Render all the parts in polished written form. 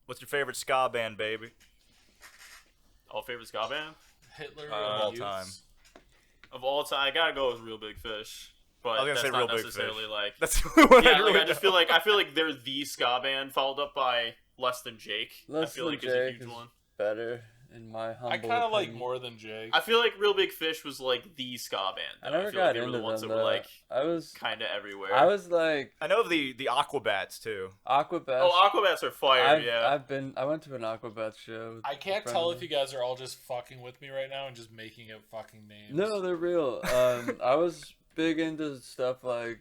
What's your favorite ska band, baby? All favorite ska band Hitler Of all Youths. time. of all time. I gotta go with Real Big Fish, but I was gonna that's say not Real Big necessarily Fish. like. That's what Yeah, I really I just know. feel like they're the ska band, followed up by Less Than Jake. Less I feel Than like is a Jake huge is one. better in my humble I kind of like opinion. More Than Jake. I feel like Real Big Fish was like the ska band. I Though. never feel like got they were into the ones them. that were like I was kind of everywhere. I was like I know of the Aquabats too. Aquabats. Oh, Aquabats are fire. I went to an Aquabats show. with I can't a friend tell of if you mine. guys are all just fucking with me right now and just making up fucking names. No, they're real. I was big into stuff like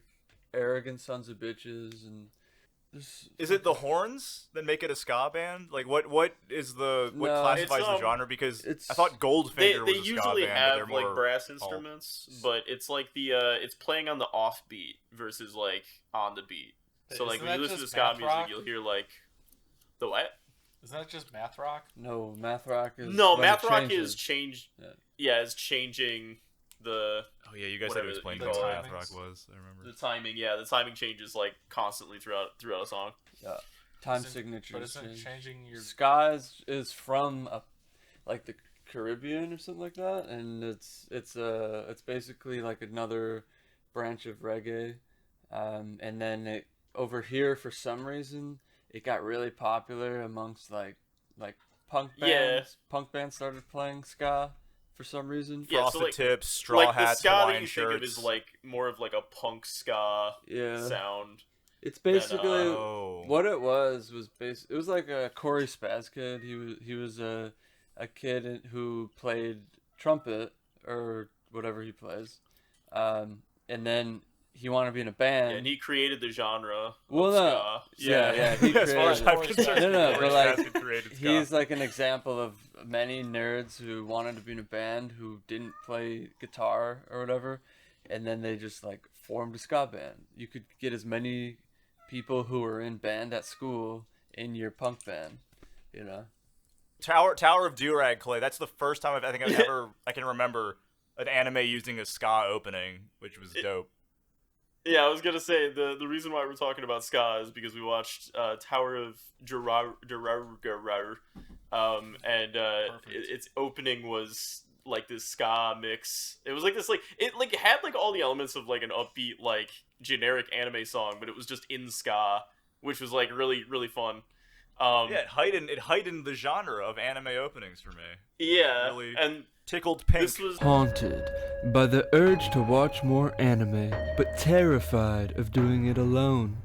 Arrogant Sons of Bitches and this. Is it the horns that make it a ska band? Like what is the what No. classifies It's, the genre? Because it's- I thought Goldfinger They was a ska usually band, but have they're like more brass instruments, but it's like the it's playing on the offbeat versus like on the beat. So like Isn't when you that listen to just ska math music, rock? you'll hear like the what? Isn't that just math rock? No, math rock is No, when math it rock changes. is changed. Yeah. Yeah, it's changing the Oh yeah, you guys had to whatever explain the what timings. math rock was. I remember. the timing. Yeah, the timing changes like constantly throughout a song. Time Isn't- signatures. But isn't change. changing your... Ska is from like the Caribbean or something like that, and it's basically like another branch of reggae, and then it over here for some reason it got really popular amongst like punk bands. Yeah. Punk bands started playing ska for some reason. Yeah, Frosted so, like- tips, straw like hats, the ska that Hawaiian you shirts. think of is like more of like a punk ska Yeah, sound. it's basically Oh. what it was it was like a Corey Spaz kid. He was a kid who played trumpet or whatever he plays, and then he wanted to be in a band. Yeah, and he created the genre. Well, of no. ska. Yeah, he as far as created I'm it. concerned, No, Corey but, like, Spaz created ska. He's like an example of many nerds who wanted to be in a band who didn't play guitar or whatever, and then they just like formed a ska band. You could get as many people who were in band at school in your punk band, you know. Tower of Durag, Clay. That's the first time I can remember an anime using a ska opening, which was dope. Yeah, I was gonna say the reason why we're talking about ska is because we watched Tower of Druaga, and its opening was like this ska mix. It was like this it had like all the elements of like an upbeat like generic anime song, but it was just in ska, which was like really really fun. Yeah, it heightened the genre of anime openings for me. Yeah, Really and tickled pink. this was Haunted by the urge to watch more anime, but terrified of doing it alone,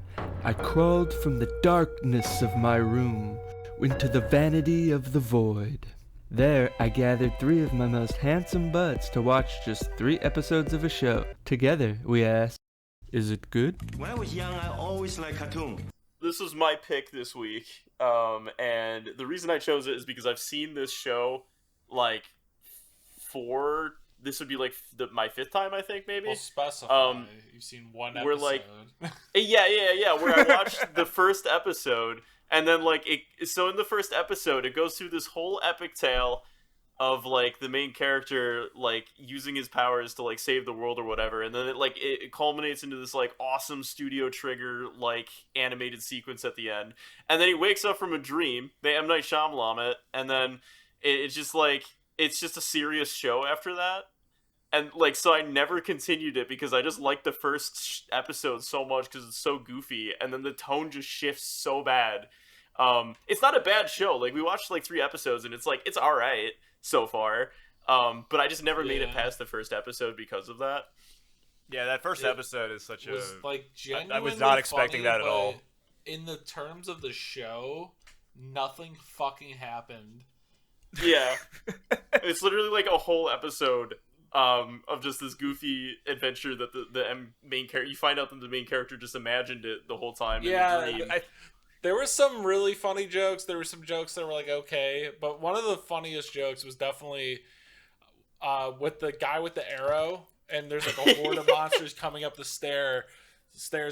I crawled from the darkness of my room into the vanity of the void. There, I gathered 3 of my most handsome buds to watch just 3 episodes of a show. Together, we asked, is it good? When I was young, I always liked cartoon. this was my pick this week, and the reason I chose it is because I've seen this show like this would be like my 5th time, I think, maybe. We'll specify. You've seen one episode. we're like- Yeah. Where I watched the first episode, and then like so in the first episode, it goes through this whole epic tale of like the main character like using his powers to like save the world or whatever, and then it culminates into this like awesome Studio Trigger like animated sequence at the end, and then he wakes up from a dream. They M. Night Shyamalan it, and then it's just like it's just a serious show after that. And, like, so I never continued it because I just liked the first episode so much because it's so goofy. And then the tone just shifts so bad. It's not a bad show. Like, we watched, like, 3 episodes and it's, like, it's all right so far. But I just never made it past the first episode because of that. Yeah, that first episode is such was a... like genuinely I was not expecting funny, that at all. but in the terms of the show, nothing fucking happened. Yeah. It's literally, like, a whole episode of just this goofy adventure that the main character... You find out that the main character just imagined it the whole time in a dream. There were some really funny jokes. There were some jokes that were like, okay. But one of the funniest jokes was definitely with the guy with the arrow. And there's like a horde of monsters coming up the stairs.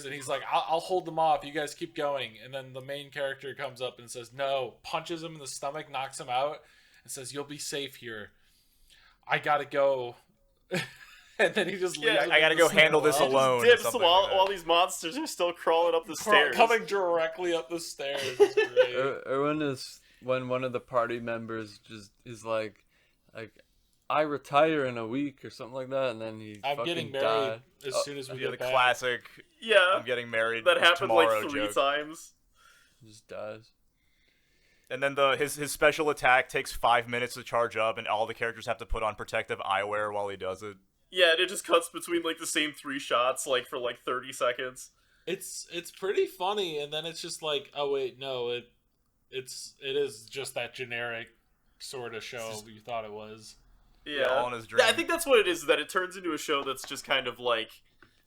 And he's like, I'll hold them off. You guys keep going. And then the main character comes up and says, no. Punches him in the stomach, knocks him out. And says, you'll be safe here. I gotta go. and then he just leaves. Yeah, him I gotta in the go handle this stairwell. alone. or Dips something while like that. while these monsters are still crawling up the stairs. Coming directly up the stairs. It's great. Or when one of the party members just is like, I retire in a week or something like that, and then he I'm fucking getting married died. as soon as we Yeah, the get back. classic. Yeah, I'm getting married. that happened tomorrow like 3 joke. times. Just dies. And then his special attack takes 5 minutes to charge up, and all the characters have to put on protective eyewear while he does it. Yeah, and it just cuts between like the same 3 shots like for like 30 seconds. It's pretty funny, and then it's just like, oh wait, no, it is just that generic sort of show you thought it was. Yeah, all in his dream. I think that's what it is. That it turns into a show that's just kind of like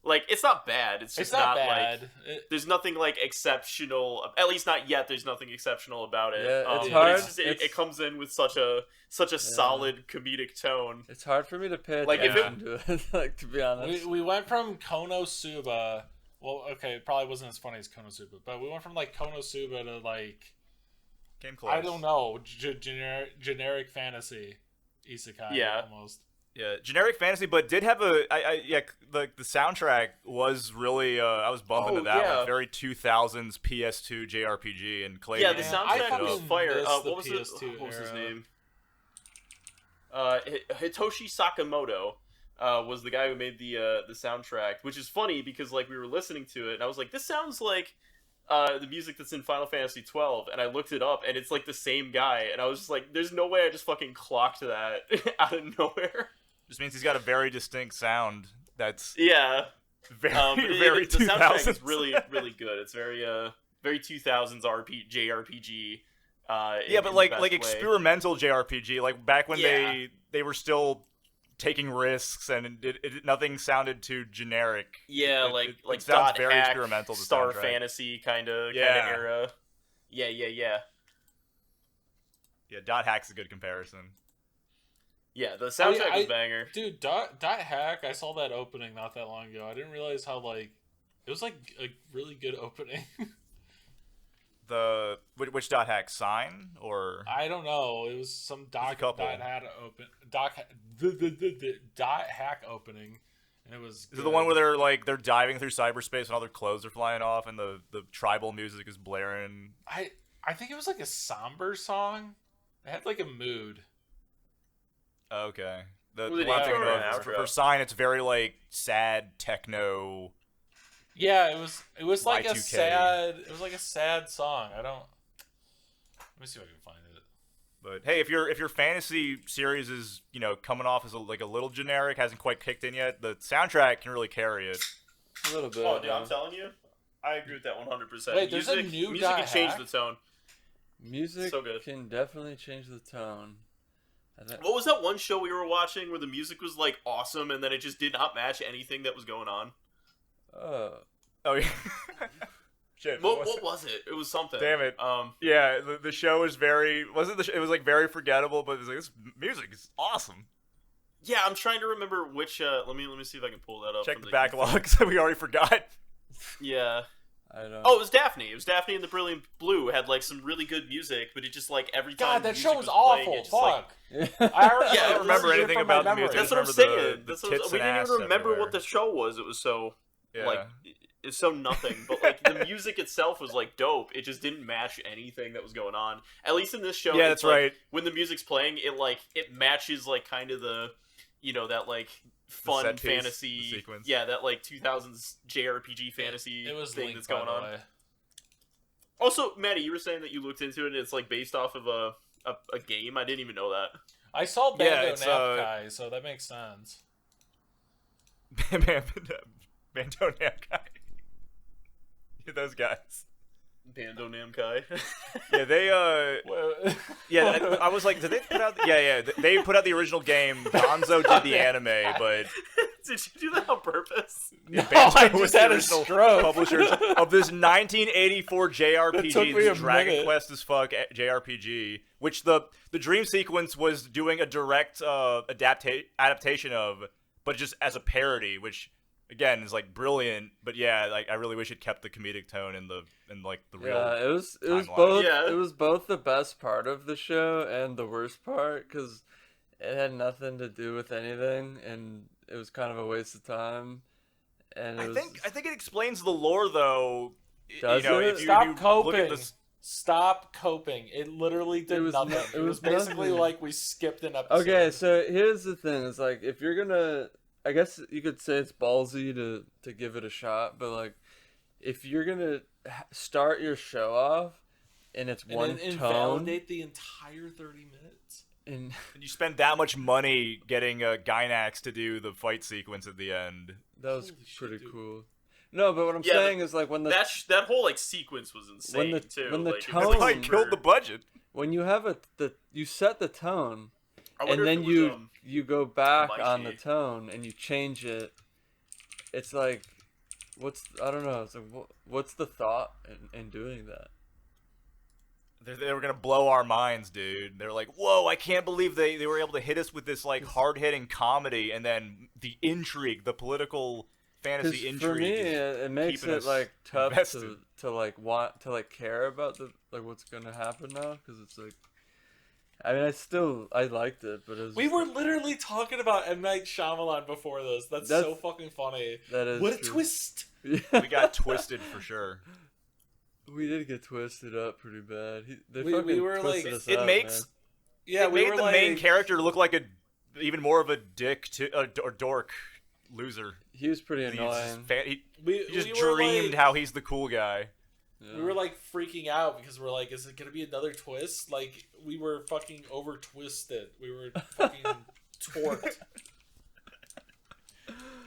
it's not bad. It's just It's not like bad. there's nothing like exceptional. At least not yet. There's nothing exceptional about it. Yeah, it's but hard. It's just, it comes in with such a solid comedic tone. It's hard for me to pay Like, if attention to it, like, to be honest. We went from Konosuba. Well, okay, it probably wasn't as funny as Konosuba, but we went from like Konosuba to like Came close. I don't know, generic fantasy isekai. Yeah. Almost. Yeah, generic fantasy, but did have the soundtrack was really I was bummed into that yeah. one. Very 2000s PS2 JRPG, and Clay. Yeah, the did I soundtrack was fucking fire. miss the What was PS2 what was his era. name? Hitoshi Sakamoto was the guy who made the soundtrack, which is funny because like we were listening to it and I was like, this sounds like the music that's in Final Fantasy 12, and I looked it up and it's like the same guy, and I was just like, there's no way I just fucking clocked that out of nowhere. Just means he's got a very distinct sound. That's Yeah, very very the soundtrack 2000s. is really good. It's very 2000s JRPG. Yeah, but like experimental JRPG, like back when Yeah. they were still taking risks and nothing sounded too generic. Yeah, It like sounds dot very hack, experimental. The Star soundtrack. Fantasy kind of Yeah. era. Yeah. Yeah, Dot Hack's a good comparison. Yeah, the soundtrack I- was banger. Dude, Dot Hack, I saw that opening not that long ago. I didn't realize how like it was like a really good opening. Which Dot Hack, Sign or I don't know. It was some Dot couple. Hack opening, and it was. is it the one where they're diving through cyberspace and all their clothes are flying off and the tribal music is blaring? I think it was like a somber song. It had like a mood. Okay. The Was it one I'm intro thinking or of an for outro? Sign, it's very like sad techno. Yeah, it was like a Y2K. sad song. I don't. Let me see if I can find it. But hey, if your fantasy series is coming off as a little generic, hasn't quite kicked in yet, the soundtrack can really carry it. A little bit. Oh, dude, I'm telling you, I agree with that 100%. Wait, there's a new music Dot can change Hack? the tone. Music So good. can definitely change the tone. What was that one show we were watching where the music was like awesome and then it just did not match anything that was going on? Oh yeah. Shit. What was it? It was something. Damn it. Yeah, the show was very it was like very forgettable, but it was like, this music is awesome. Yeah, I'm trying to remember which. Let me see if I can pull that up. Check from the backlogs that we already forgot. Yeah. I don't. Oh, it was Daphne. It was Daphne and the Brilliant Blue. Had like some really good music, but it just like every time. God, that music show was playing, awful. it just, like, Fuck. I already Yeah, I don't remember erased it anything from my about the memory. music. That's what I'm Just remember saying. the That's tits we and didn't ass even remember everywhere. what the show was. It was so Yeah. like it's so nothing. But like the music itself was like dope. It just didn't match anything that was going on. At least in this show. Yeah, it's, that's like, right. When the music's playing, it matches like kind of the that like fun set piece, fantasy the sequence. Yeah, that like 2000s JRPG fantasy It was thing linked, that's going by the on. way. Also, Maddie, you were saying that you looked into it and it's like based off of a game. I didn't even know that. I saw Yeah, Bando it's, Namkai, so that makes sense. Bando Namkai. Those guys. Bando Namkai. Yeah, they yeah, I was like, did they put out? Yeah, they put out the original game. Gonzo did the anime, but Did you do that on purpose? Bando I was just the had a original stroke. publishers of this 1984 It JRPG, took me a this Dragon minute. Quest as fuck JRPG, which the dream sequence was doing a direct adaptation of, but just as a parody, which again is like brilliant. But yeah, like I really wish it kept the comedic tone and like the real. Yeah, it was timeline. both. Yeah. It was both the best part of the show and the worst part because it had nothing to do with anything, and it was kind of a waste of time. And I think it explains the lore though. Does you know, it? if you, Stop if you coping. look at this, Stop coping. It literally did nothing. It was basically nothing. like we skipped an episode. Okay, so here's the thing: is like if you're gonna, I guess you could say it's ballsy to give it a shot, but like if you're gonna start your show off and it's one and tone, invalidate the entire 30 minutes. and and you spend that much money getting Gynax to do the fight sequence at the end. that was Holy shit, pretty dude. cool. No, but what I'm Yeah, saying is like when the that whole like sequence was insane the- too. when the like, it tone- was That's why it super- killed the budget. when you have you set the tone, I wonder and if then it was, you go back Mikey. on the tone and you change it. It's like, I don't know. It's like, what's the thought in doing that? They were gonna blow our minds, dude. They're like, "Whoa! I can't believe they were able to hit us with this like hard hitting comedy, and then the intrigue, the political fantasy For intrigue." me, is it makes keeping it us like tough invested. to like want to like care about the like what's gonna happen now, because it's like, I mean, I liked it, but it was We just, were literally talking about M. Night Shyamalan before this. That's so fucking funny. that is What a true. twist! we got twisted for sure. We did get twisted up pretty bad. They We fucking were, twisted like- us It up, makes man. Yeah, it we made were the like, main character look like even more of a dick or dork loser. He was pretty He just, annoying. we he just we were dreamed like, how he's the cool guy. Yeah. We were like freaking out because we're like, is it gonna be another twist? Like we were fucking over twisted. We were fucking torqued.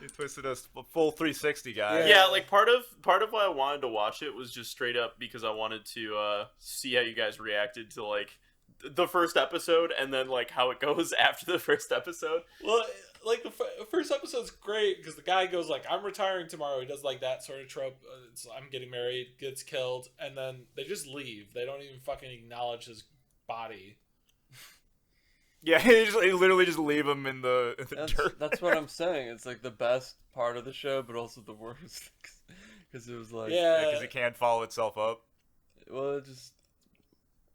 He twisted us a full 360, guy. Yeah. Yeah, like part of why I wanted to watch it was just straight up because I wanted to see how you guys reacted to like the first episode and then like how it goes after the first episode. Well, like the first episode's great because the guy goes like, "I'm retiring tomorrow." He does like that sort of trope. It's, I'm getting married, gets killed, and then they just leave. They don't even fucking acknowledge his body. Yeah, he literally just leave him in the dirt. That's what I'm saying. It's like the best part of the show, but also the worst, because it was like, Yeah, Because it can't follow itself up. well, it just,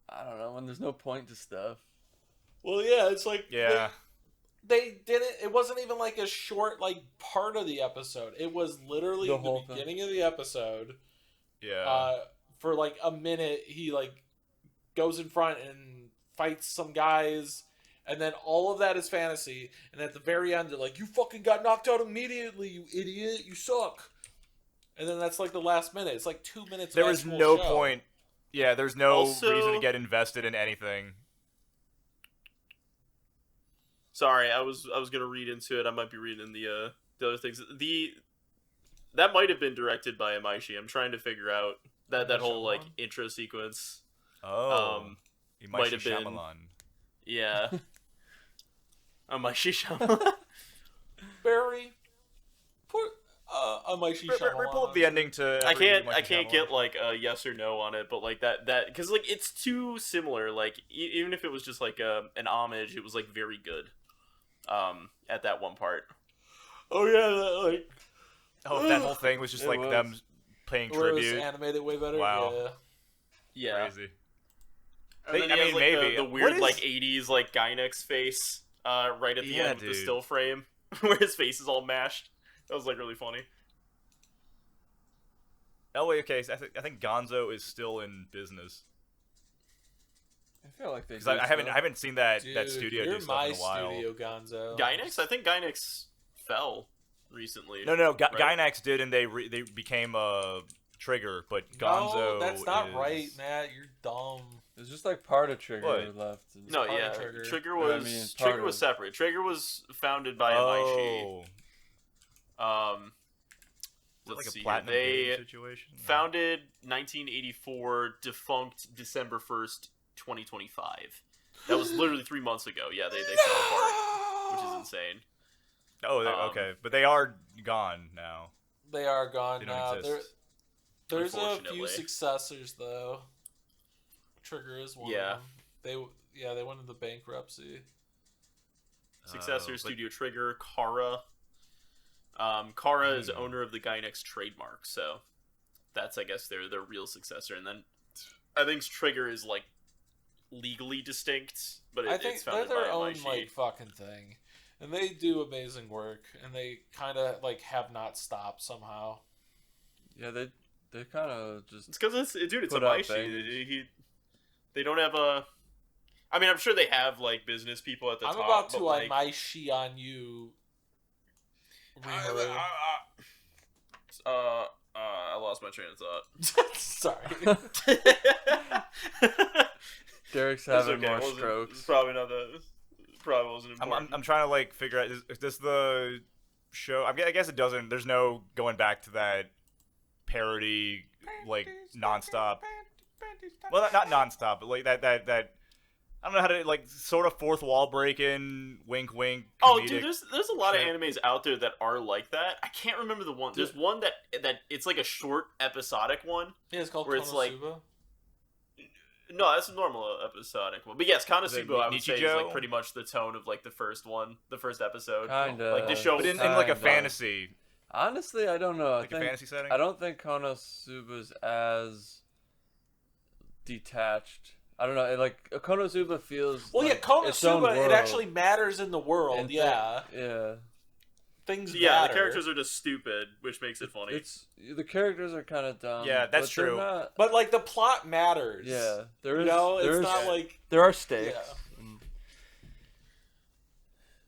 I don't know, when there's no point to stuff. Well, yeah, it's like Yeah. They didn't. It wasn't even like a short like part of the episode. It was literally The the whole thing. beginning of the episode. Yeah. For like a minute, he like goes in front and fights some guys, and then all of that is fantasy. And at the very end, they're like, "You fucking got knocked out immediately, you idiot! You suck." And then that's like the last minute. It's like 2 minutes. There of was actual no show. point. Yeah, there's no Also- reason to get invested in anything. Sorry, I was gonna read into it. I might be reading the other things. That might have been directed by Amaishi. I'm trying to figure out that whole like Shyamalan? intro sequence. Oh. He might have been- Shyamalan. Yeah. Amaishi Shyamalan. Barry, put Amaishi Pull up the ending to. I can't Shyamalan. get like a yes or no on it, but like that because like it's too similar. Like even if it was just like an homage, it was like very good. At that one part. Oh yeah, that, like Oh, that whole thing was just It like was. them paying where it was tribute. animated way better. Wow. Yeah. Yeah. Crazy. And then I he has, mean, like, maybe. the What weird is- like 80s like Gynex face right at the Yeah, end with the dude. still frame where his face is all mashed. That was like really funny. Oh wait, okay. So I think Gonzo is still in business I feel like they because I haven't seen that Dude, studio you're do my stuff in a while. studio, Gonzo. Gynex? I think Gynex fell recently. No, right? Gynax did, and they became a Trigger, but Gonzo. No, that's not is... right, Matt. You're dumb. There's just like part of Trigger What? left. No, part of yeah. Trigger. Trigger But I was mean, part Trigger was of- separate. Trigger was founded by Amaishi. Oh, is it Let's like see a here. platinum They game situation? No. founded 1984, defunct December 1st, 2025. That was literally 3 months ago. Yeah, they fell apart, which is insane. Oh, okay, but they are gone now. They are gone They don't now. exist. There's a few Unfortunately. successors though. Trigger is one Yeah. of them. They went into bankruptcy. Successor, but- Studio Trigger, Kara. Kara is Hmm. owner of the Gynex trademark, so that's, I guess, their real successor. And then I think Trigger is, like, legally distinct, but I think it's they're founded their by own Amaishi. like fucking thing. And they do amazing work, and they kind of like have not stopped somehow. Yeah, they kind of just. It's because it's a Put out Maishi. bangers. They don't have a. I mean, I'm sure they have like business people at the I'm top. about to but, like, Maishi on you. Rimuru. I lost my train of thought. Sorry. Derek's It's having okay. more It wasn't- strokes. It's probably not the. Probably wasn't important. I'm trying to like figure out is this the show? I guess it doesn't. There's no going back to that parody like nonstop. Well, not nonstop, but like that. I don't know how to like sort of fourth wall breaking, wink, wink. Oh, comedic dude, there's a lot of shit. animes out there that are like that. I can't remember the one. There's one that it's like a short episodic one. Yeah, it's called Where it's like- Konosuba. No, that's a normal episodic one. But yes, Is it Konosuba, I would say, is Nichijou? like pretty much the tone of like the first episode. Kinda. Like the show. But in like a Kinda. fantasy, Honestly, I don't know. like a fantasy setting. I don't think Konosuba's as detached. I don't know. Like Konosuba feels. Well, like yeah, its own Konosuba, it world. actually matters in the world. And Yeah, yeah. things Yeah, matter. the characters are just stupid, which makes it funny. It's the characters are kind of dumb. Yeah, that's but they're true. Not, But like the plot matters. yeah, there is. You know, there it's is- not like there are stakes.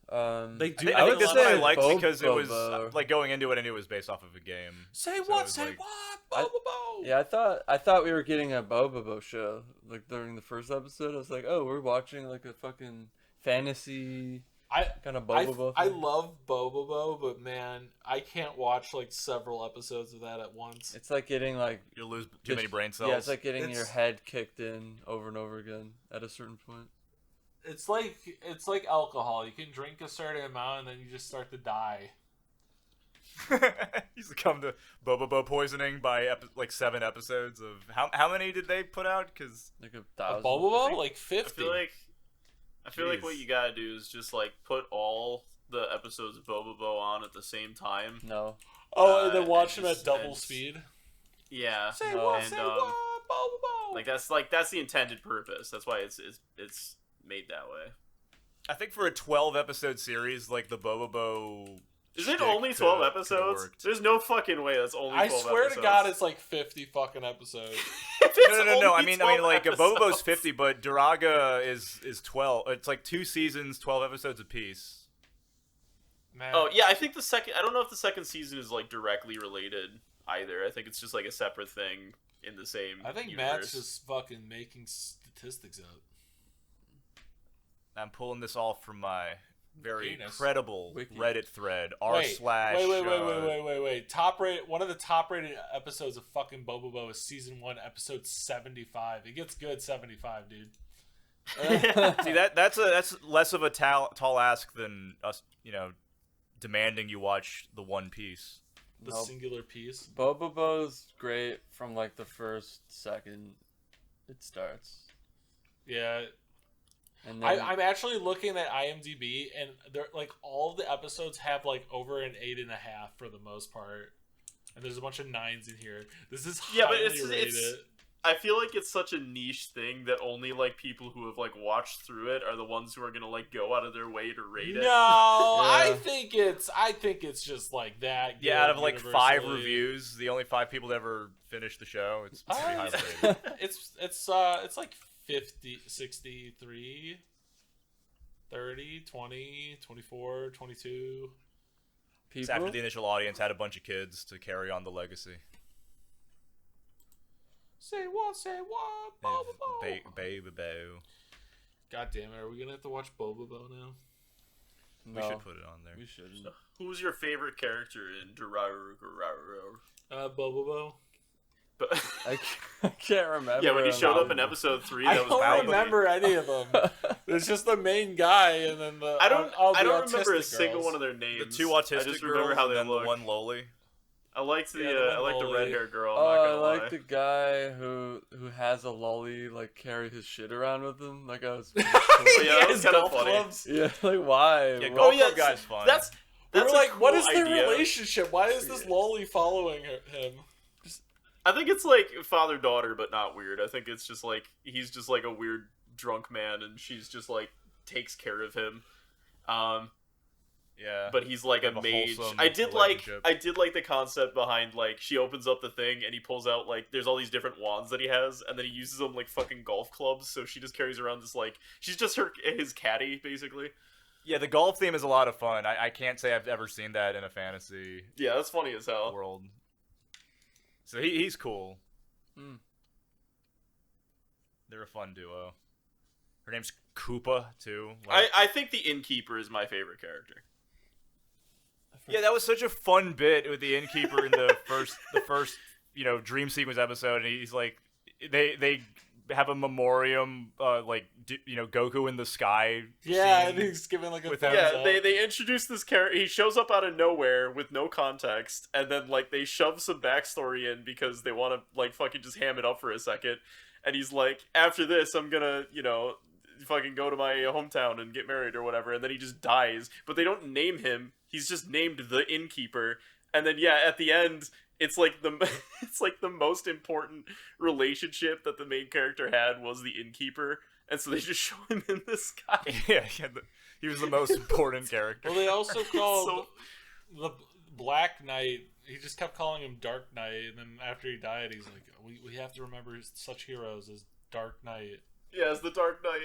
they do. I think make this a one lot I of- liked because it was Bobo. like going into it, I knew it was based off of a game. Say So it what? was Say like- what? I- Bobo. Yeah, I thought we were getting a Bobo show like during the first episode. I was like, oh, we're watching like a fucking fantasy I kind of I, Bobo. I love Bobo, but man, I can't watch like several episodes of that at once. It's like getting like You'll lose too many brain cells. Yeah, it's like getting your It's- head kicked in over and over again at a certain point. It's like alcohol. You can drink a certain amount and then you just start to die. You succumb to Bobo poisoning by like 7 episodes of how many did they put out? Because Like a A thousand. Bobo, like I 50. feel like what Jeez. you gotta do is just like put all the episodes of Bobo on at the same time. No. Oh, and then watch and them at just- double and- speed. Yeah. Say No. what? And, Say what? Bobo. that's the intended purpose. That's why it's made that way. I think for a 12 episode series, like the Bobo. Is it shtick only coulda- 12 coulda episodes? worked. There's no fucking way that's only 12 I swear episodes. to God, it's like 50 fucking episodes. No. I mean, like Bobo's Bobo's 50, but Duraga is 12. It's like 2 seasons, 12 episodes apiece. Man. Oh yeah, I think the second. I don't know if the second season is like directly related either. I think it's just like a separate thing in the same. I think universe. Matt's just fucking making statistics up. I'm pulling this all from my very Penis. credible Wiki. Reddit thread. r slash. Wait. Top rate. One of the top rated episodes of fucking Bobo is season 1, episode 75. It gets good 75, dude. See that's less of a tall ask than us, demanding you watch the One Piece. The Nope. singular piece. Bobo's great from like the first second it starts. Yeah. And then I'm actually looking at IMDb, and they're like all the episodes have like over an 8.5 for the most part, and there's a bunch of 9s in here. This is Yeah, but highly rated. I feel like it's such a niche thing that only like people who have like watched through it are the ones who are gonna like go out of their way to rate it. No, I think it's just like that. Yeah, out of good like 5 universally. reviews, the only 5 people to ever finish the show. It's pretty Uh, high rated. It's like 50, 63, 30, 20, 24, 22. It's people. after the initial audience had a bunch of kids to carry on the legacy. Say what? Bobo. Baby boo. God damn it! Are we gonna have to watch Bobo now? We No, should put it on there. we shouldn't. Who's your favorite character in Duraga? Bobo. But I can't remember. yeah, when he him. showed up in episode 3, I that was don't Baldy. remember any of them. There's just the main guy, and then the I don't all the remember a autistic single girls. one of their names. The 2 autistic I just girls remember how they and then look. the one lolly. I liked the Yeah, the one I liked the lolly. red hair girl. I'm Oh, not I gonna like lie. the guy who has a lolly like carry his shit around with him. Like I was. Oh, yeah, that was His kind of golf funny. clubs. Yeah, like why? Yeah, What- golf yeah, club guy's fun. That's We were a like, what cool is their idea. relationship? Why is this lolly following him? I think it's like father daughter, but not weird. I think it's just like he's just like a weird drunk man, and she's just like takes care of him. Yeah. but he's like a Have a mage. wholesome I did relationship. like the concept behind like she opens up the thing and he pulls out like there's all these different wands that he has, and then he uses them like fucking golf clubs. So she just carries around this like she's just his caddy basically. Yeah, the golf theme is a lot of fun. I can't say I've ever seen that in a fantasy Yeah, that's funny as hell. world. So he's cool. Mm. They're a fun duo. Her name's Koopa too. Like, I think the innkeeper is my favorite character. yeah, that was such a fun bit with the innkeeper in the first dream sequence episode, and he's like, they have a memoriam, Goku in the sky. Yeah, scene. and he's giving like a With thumbs that- up. They introduce this character. He shows up out of nowhere with no context, and then like they shove some backstory in because they want to like fucking just ham it up for a second. And he's like, after this, I'm gonna fucking go to my hometown and get married or whatever. And then he just dies, but they don't name him. He's just named the innkeeper. And then yeah, at the end, it's like the most important relationship that the main character had was the innkeeper, and so they just show him in the sky. yeah, he was the most important character. Well, they also called So- the Black Knight. He just kept calling him Dark Knight, and then after he died, he's like, "We have to remember such heroes as Dark Knight." Yeah, it's the Dark Knight.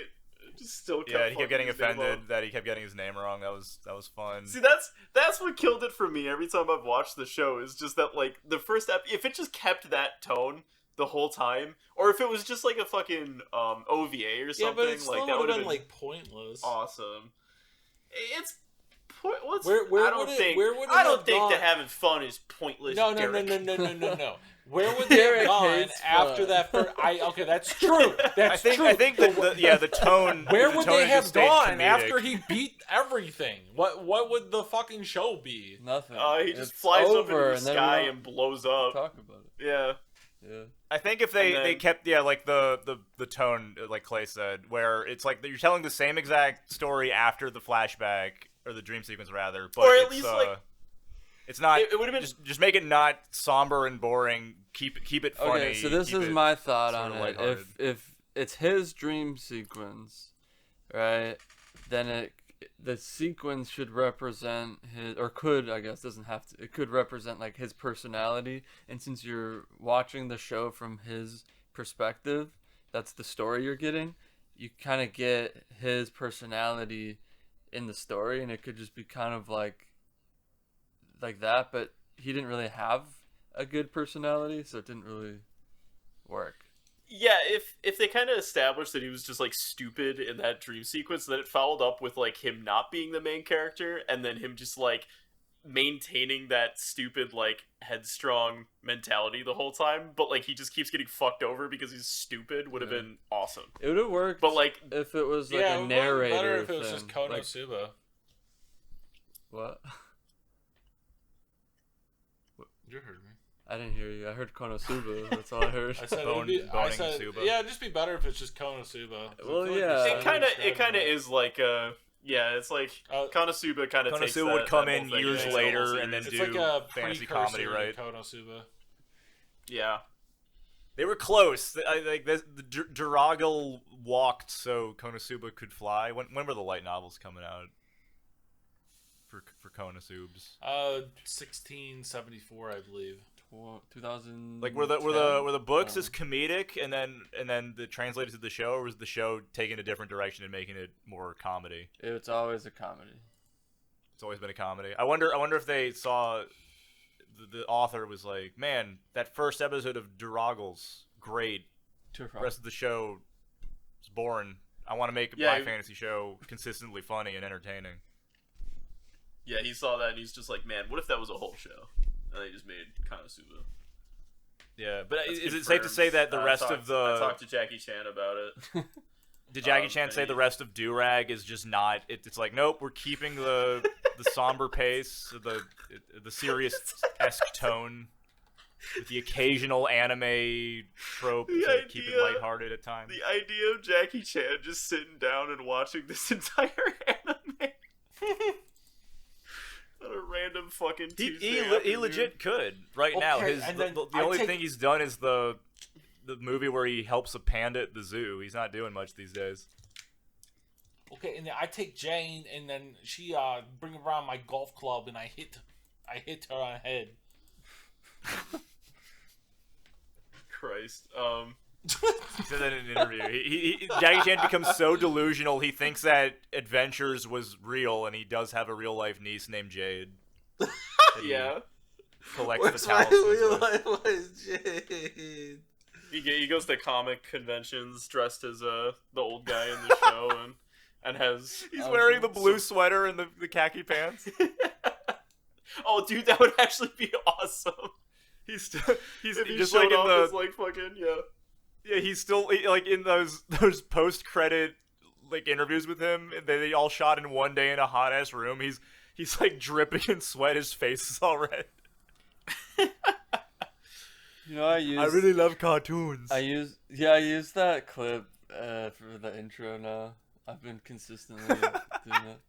It just still kept Yeah, he fucking kept getting his name offended up. that he kept getting his name wrong. That was fun. See, that's what killed it for me every time I've watched the show, is just that, like, the first if it just kept that tone the whole time, or if it was just, like, a fucking OVA or something, Yeah, but it still like, that would would have have been like pointless. awesome. It's... What's, Where I would don't it- think, where would it I don't have think gone? that having fun is pointless, No. Where would they Derek have gone hates after fun. that? Okay, that's true. That's true. I think the tone. Where the would tone they just have stayed gone comedic. after he beat everything? What would the fucking show be? Nothing. he just It's flies up into over, the and then we sky don't and blows up. talk about it. Yeah. Yeah. I think if And then- they kept like the tone, like Clay said, where it's like you're telling the same exact story after the flashback or the dream sequence rather, but Or at it's, least, like, it's not. it would've been- just make it not somber and boring. Keep it funny. Okay, so this keep is it my thought sort on of it. lighthearted. If it's his dream sequence, right, then the sequence should represent his, or could, I guess, doesn't have to. It could represent like his personality. And since you're watching the show from his perspective, that's the story you're getting. You kind of get his personality in the story, and it could just be kind of like that. But he didn't really have a good personality, so it didn't really work. Yeah, if they kind of established that he was just like stupid in that dream sequence, then it followed up with like him not being the main character, and then him just like maintaining that stupid like headstrong mentality the whole time, but like he just keeps getting fucked over because he's stupid, would have been awesome. It would have worked, But like, if it was like yeah, a it would narrator be better if it thing. was just Like, Konosuba. what? You heard me. I didn't hear you. I heard Konosuba. That's all I heard. I said, Boning Suba. yeah, it'd just be better if it's just Konosuba. Well, I feel yeah. you're it kind of describing it. is like yeah, it's like Konosuba kind of takes Konosuba would that come whole in thing years takes later the whole and then series. It's do like a fantasy precursor comedy, right? to Konosuba. Yeah. They were close. The Duraga walked so Konosuba could fly. When were the light novels coming out for Konosubes? 1674, I believe. 2000. Like were the books as comedic and then the translated to the show, or was the show taking a different direction and making it more comedy? It's always a comedy. It's always been a comedy. I wonder if they saw the author was like, man, that first episode of Duragle's great. The rest of the show is boring. I want to make my fantasy show consistently funny and entertaining. Yeah, he saw that and he's just like, man, what if that was a whole show? And they just made Konosuba. Yeah, but That's is it safe to say that the rest of I the... talked to Jackie Chan about it. Did Jackie Chan say the rest of Durag is just not... It's like, nope, we're keeping the somber pace, the serious-esque tone, with the occasional anime trope to keep it lighthearted at times. The idea of Jackie Chan just sitting down and watching this entire anime on a random fucking Tuesday He legit could right now. The only thing he's done is the movie where he helps a panda at the zoo. He's not doing much these days. Okay, and then I take Jane, and then she bring around my golf club, and I hit her on the head. Christ. He said that in an interview. Jackie Chan becomes so delusional, he thinks that Adventures was real, and he does have a real life niece named Jade. Yeah. Collects the talismans. Was Jade? He goes to comic conventions dressed as the old guy in the show and has... He's wearing the blue sweater and the khaki pants. Oh, dude, that would actually be awesome. He's If he just showed like in up the... as, like, fucking, yeah. Yeah, he's still like in those post-credit like interviews with him. They all shot in one day in a hot ass room. He's like dripping in sweat. His face is all red. You know, I really love cartoons. I use that clip for the intro now. I've been consistently doing that.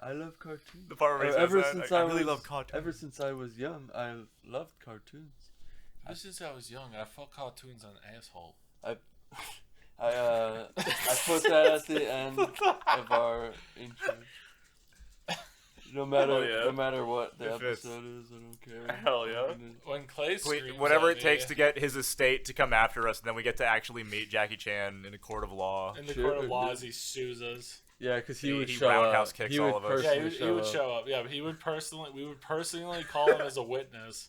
I love cartoons. The part where he says that, I really love cartoons. Ever since I was young, I loved cartoons. Ever since I was young, I felt cartoons on asshole. I put that at the end of our intro. No matter what the It fits. episode is, I don't care. Hell yeah. When Clay screams Whatever at it takes me to get his estate to come after us, and then we get to actually meet Jackie Chan in a court of law. in the Sure. court of laws, he sues us. Yeah, because he He would show roundhouse up. kicks He all would of us. Yeah, personally he would up. show up. Yeah, we would personally call him as a witness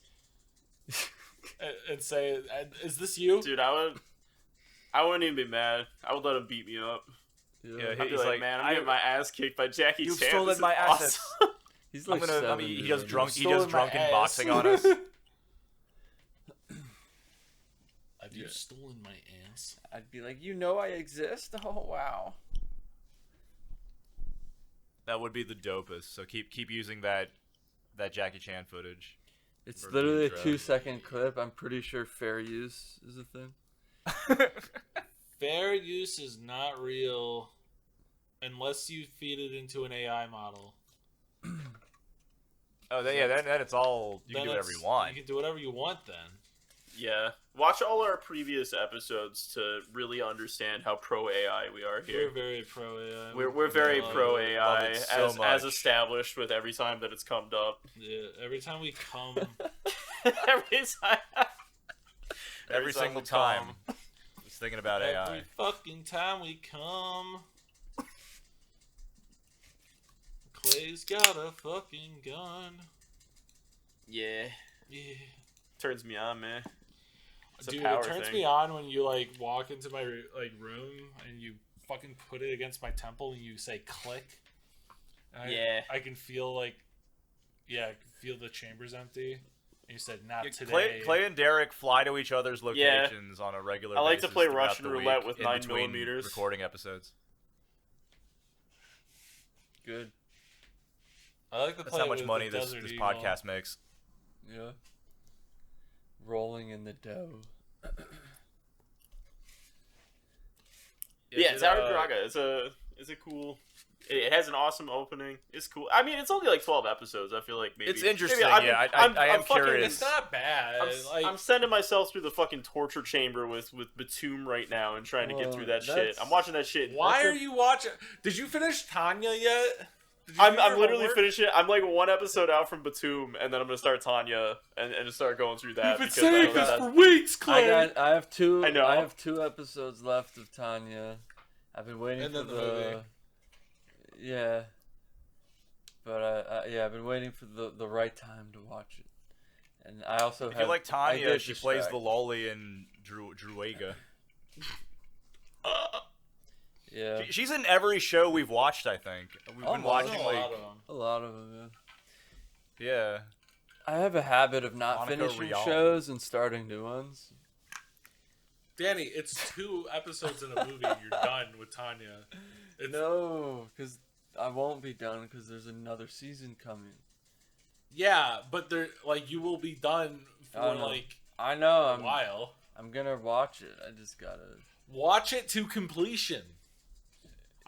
and say, "Is this you?" Dude, I wouldn't even be mad. I would let him beat me up. Yeah, I'd be he's like, like, man, I'm getting my ass kicked by Jackie You've Chan. stolen This is my awesome." assets. He's like He does drunk. He Stolen does my drunken ass. boxing on us. Have you stolen my ass? I'd be like, you know I exist? Oh, wow. That would be the dopest. So keep using that Jackie Chan footage. It's Or literally a intro. 2-second clip. I'm pretty sure fair use is a thing. Fair use is not real unless you feed it into an AI model. Oh, then it's all you can do whatever you want. You can do whatever you want then. Yeah. Watch all our previous episodes to really understand how pro AI we are We're here. very pro AI. We're very pro love AI it so as much. established with every time that it's come up. Yeah, every time we come, every time. Every time single we time. come. Just thinking about every AI. fucking time we come, Clay's got a fucking gun. Yeah. Yeah. Turns me on, man. It's a Dude, power it turns thing. me on when you like walk into my like room and you fucking put it against my temple and you say click. And Yeah. I can feel like, I can feel the chamber's empty. And you said not today. Clay and Derek fly to each other's locations on a regular I like to basis play throughout Russian the roulette week with in 9 between millimeters. recording episodes. Good. I like to That's play how it much with money the this Desert Eagle. podcast makes. Yeah. Rolling in the dough. Yeah, Tower Druaga. It's a cool. It has an awesome opening. It's cool. I mean, it's only like 12 episodes. I feel like maybe It's interesting. maybe Yeah, I am fucking- curious. It's not bad. I'm sending myself through the fucking torture chamber with Batum right now and trying to get Well, through that shit. that's- I'm watching that shit. Why are you watching? Did you finish Tanya yet? Did you do I'm your literally homework? finishing. I'm like one episode out from Batum, and then I'm gonna start Tanya and just start going through that. You've been because I know saying this that- for weeks, Clay. I have two. I know. I have 2 episodes left of Tanya. I've been waiting And for then the movie. Yeah. But I've been waiting for the right time to watch it. And I also If have. you like I Tanya, get she plays the distracted. lolly in Druaga. Yeah. She's in every show we've watched, I think. We've been Almost. watching There's a like lot of them. A lot of them. Yeah. yeah. I have a habit of not Monica finishing Rial. shows and starting new ones. Danny, it's 2 episodes in a movie and you're done with Tanya. It's, No, because I won't be done because there's another season coming. Yeah, but they're like you will be done for I know. like I know. a while. I'm gonna watch it. I just gotta. Watch it to completion.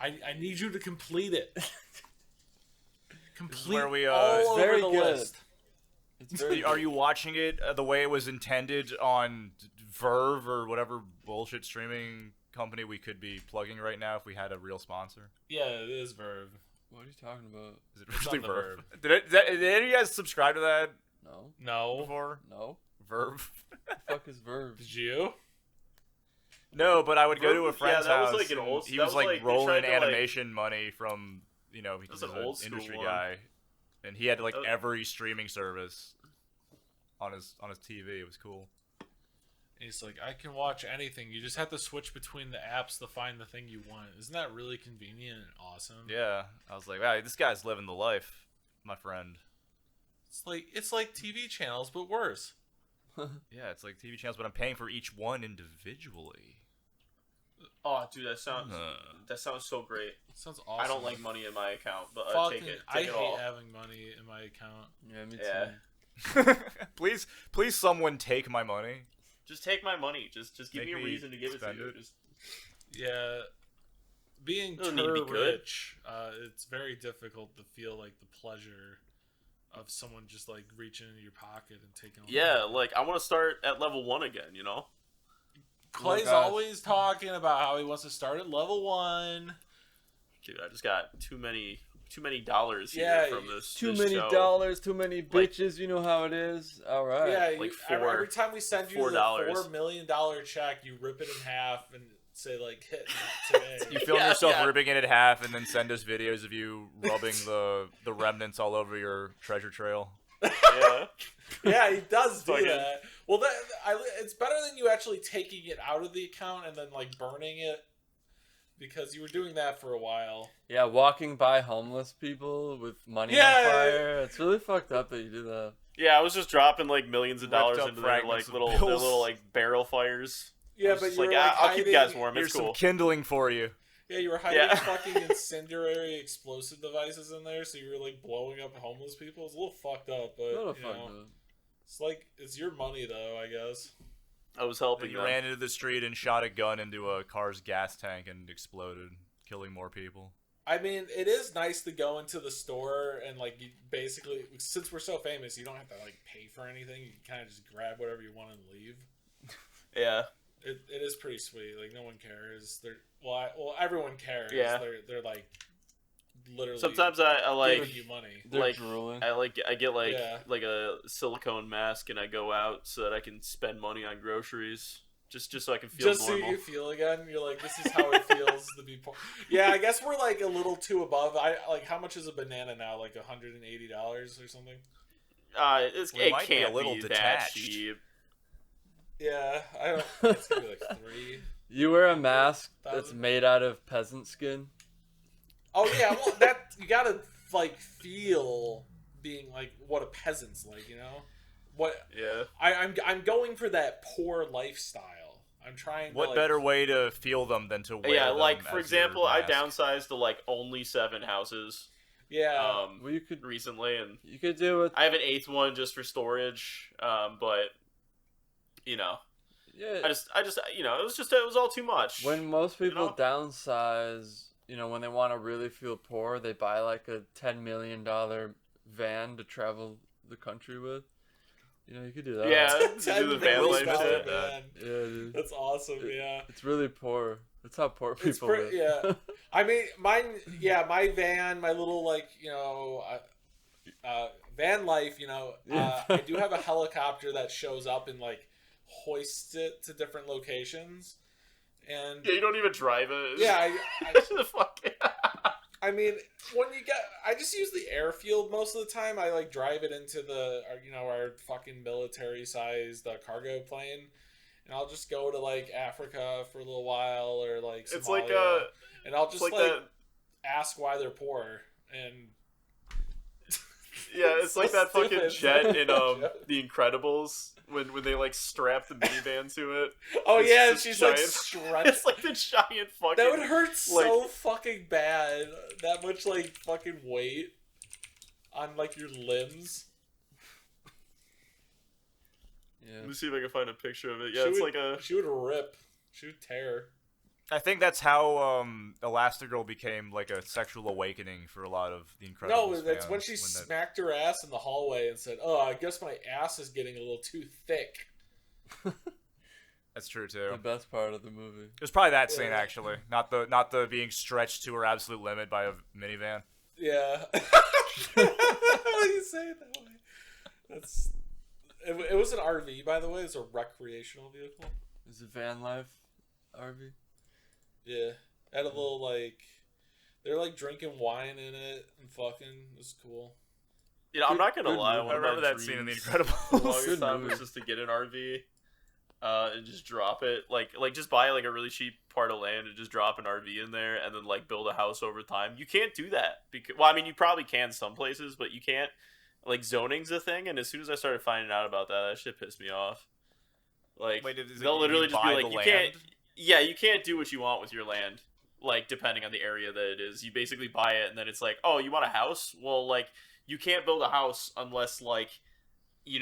I need you to complete it. Complete where we, all it's over very the good. list. It's very. Are you watching it the way it was intended on Verve or whatever bullshit streaming company we could be plugging right now if we had a real sponsor? Yeah, it is Verve. What are you talking about? Is it really on the Verve? Did any of you guys subscribe to that No. No. before? No. Verve? The fuck is Verve? Did you? No, but I would go to a Verve? friend's Yeah, that was house. like an and old- he that was was like like- they rolling tried to, like- animation money from, you know, because That he's was an an old school industry one. guy, and he had like That- every streaming service on his TV. It was cool. And he's like, I can watch anything. You just have to switch between the apps to find the thing you want. Isn't that really convenient and awesome? Yeah, I was like, wow, this guy's living the life, my friend. It's like TV channels, but worse. Yeah, it's like TV channels, but I'm paying for each one individually. Oh, dude, that sounds so great. Sounds awesome. I don't like money in my account, but Fucking, take it. I Take it hate all. having money in my account. Yeah, me Yeah. too. Please, someone take my money. Just take my money. Just give Make me a me reason to give it to spend you. it. Just Yeah, being Doesn't need to be good. rich, it's very difficult to feel like the pleasure of someone just like reaching into your pocket and taking. All yeah, like I want to start at level 1 again. You know. Clay's Oh, gosh. always talking about how he wants to start at level 1. Dude, I just got too many dollars here Yeah, from this. Too this many show. dollars, too many bitches. You know how it is. All right. Yeah, like every time we send you the $4. $4 million check, you rip it in half and say like, "Hit not today." You film Yeah, yourself yeah. ripping it in half, and then send us videos of you rubbing the remnants all over your treasure trail. Yeah. Yeah, he does do Fucking- that. Well, it's better than you actually taking it out of the account and then like burning it, because you were doing that for a while. Yeah, walking by homeless people with money Yeah, on yeah, fire. It's really fucked up that you do that. Yeah, I was just dropping like millions of Ripped dollars up into their fragments like of their bills. little like barrel fires. I Yeah, was but just you were like, like, I'll keep you guys hiding- warm. Here's It's some cool. kindling for you. Yeah, you were hiding Yeah. fucking incendiary explosive devices in there, so you were like blowing up homeless people. It's a little fucked up, but A little you fucked know, up. it's like it's your money though, I guess. I was Then helping you them. ran into the street and shot a gun into a car's gas tank and exploded, killing more people. I mean, it is nice to go into the store and like you basically, since we're so famous, you don't have to like pay for anything. You can kind of just grab whatever you want and leave. Yeah. It is pretty sweet. Like no one cares. Well, everyone cares. Yeah. They're like literally. Sometimes I like giving you money. They're like drooling. I get like Yeah. like a silicone mask and I go out so that I can spend money on groceries just so I can feel Just normal. so you feel again. You're like, this is how it feels to be poor. Yeah, I guess we're like a little too above. I like, how much is a banana now? Like $180 or something. We It might be can't a little be that detached. cheap. Yeah, I don't. It's gonna be like 3. You wear a mask that's 1,000? made out of peasant skin. Oh yeah, well that you gotta like feel being like what a peasant's like, you know. What Yeah. I'm going for that poor lifestyle. I'm trying. What to, like, better way to feel them than to wear Yeah, them like for as example, your I mask? downsized to like only 7 houses Yeah. Well, you could recently, and do it. I have an 8th one just for storage. But you know, Yeah. I just you know, it was all too much. When most people know? downsize, when they want to really feel poor, they buy like a $10 million van to travel the country with. You could do that. Yeah, $10 do the van million life shit. man. Yeah, dude. That's awesome. Yeah. It's really poor. That's how poor people It's pretty, live. yeah. I mean, mine. Yeah, my van, my little like van life. I do have a helicopter that shows up and like hoists it to different locations, and Yeah, you don't even drive it. yeah, The fuck. I mean, I just use the airfield most of the time. I like drive it into our fucking military sized cargo plane, and I'll just go to like Africa for a little while or like Somalia, It's like and I'll just like like that. ask why they're poor and Yeah, it's like so that fucking stupid. jet in The Incredibles when they like strap the minivan to it. oh It's yeah, and just she's giant- like stretched. It's like the giant fucking. That would hurt so like- fucking bad. That much like fucking weight on like your limbs. Let me see if I can find a picture of it. Yeah, She it's would- like a. She would rip. She would tear. I think that's how Elastigirl became like a sexual awakening for a lot of the Incredibles. No, that's fans, when she that- smacked her ass in the hallway and said, "Oh, I guess my ass is getting a little too thick." That's true too. The best part of the movie. It was probably that scene actually, not the being stretched to her absolute limit by a minivan. Yeah. Why do you say it that way? That's. It was an RV, by the way. It's a recreational vehicle. It's a van life RV. Yeah, had a little they're like drinking wine in it and fucking. It was cool. I'm not gonna lie. I remember that scene in The Incredibles. The longest time was just to get an RV, and just drop it. Like just buy like a really cheap part of land and just drop an RV in there, and then like build a house over time. You can't do that because you probably can some places, but you can't. Like zoning's a thing, and as soon as I started finding out about that shit pissed me off. Like, wait, they'll literally just be like, you can't. Land? Yeah, you can't do what you want with your land. Like, depending on the area that it is, you basically buy it, and then it's like, oh, you want a house? Well, like, you can't build a house unless like, you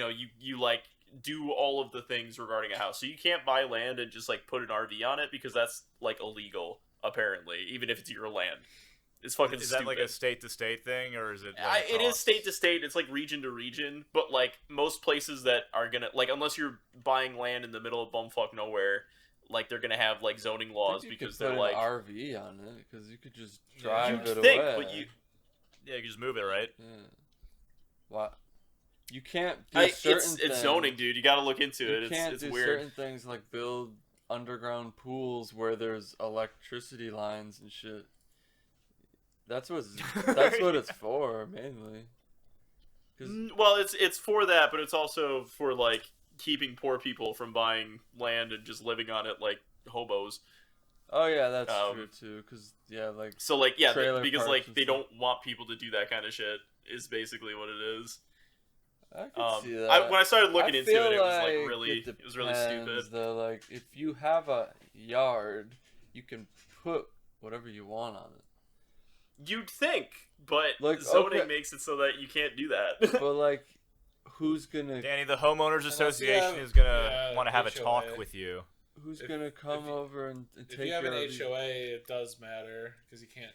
like do all of the things regarding a house. So you can't buy land and just like put an RV on it because that's like illegal apparently, even if it's your land. It's fucking Is stupid. that like a state to state thing, or is it? It is state to state. It's like region to region, but like most places that are gonna like, unless you're buying land in the middle of bumfuck nowhere, like they're gonna have like zoning laws because they're like an RV on it because you could just drive it think, away. but you can just move it, right? Yeah. What? You can't do certain things. It's zoning, dude. You gotta look into it. You can't it's do weird. certain things like build underground pools where there's electricity lines and shit. That's what it's for mainly. Well, it's for that, but it's also for like keeping poor people from buying land and just living on it like hobos. Oh yeah, that's true too. Because because like they don't want people to do that kind of shit. Is basically what it is. I can see that. When I started looking into it, it was like it was really stupid. Though, like if you have a yard, you can put whatever you want on it. You'd think, but like, zoning makes it so that you can't do that. But like, who's gonna? Danny, the homeowners association is gonna want to have a talk with you. Who's gonna come over and take? If you have an HOA, it does matter because you can't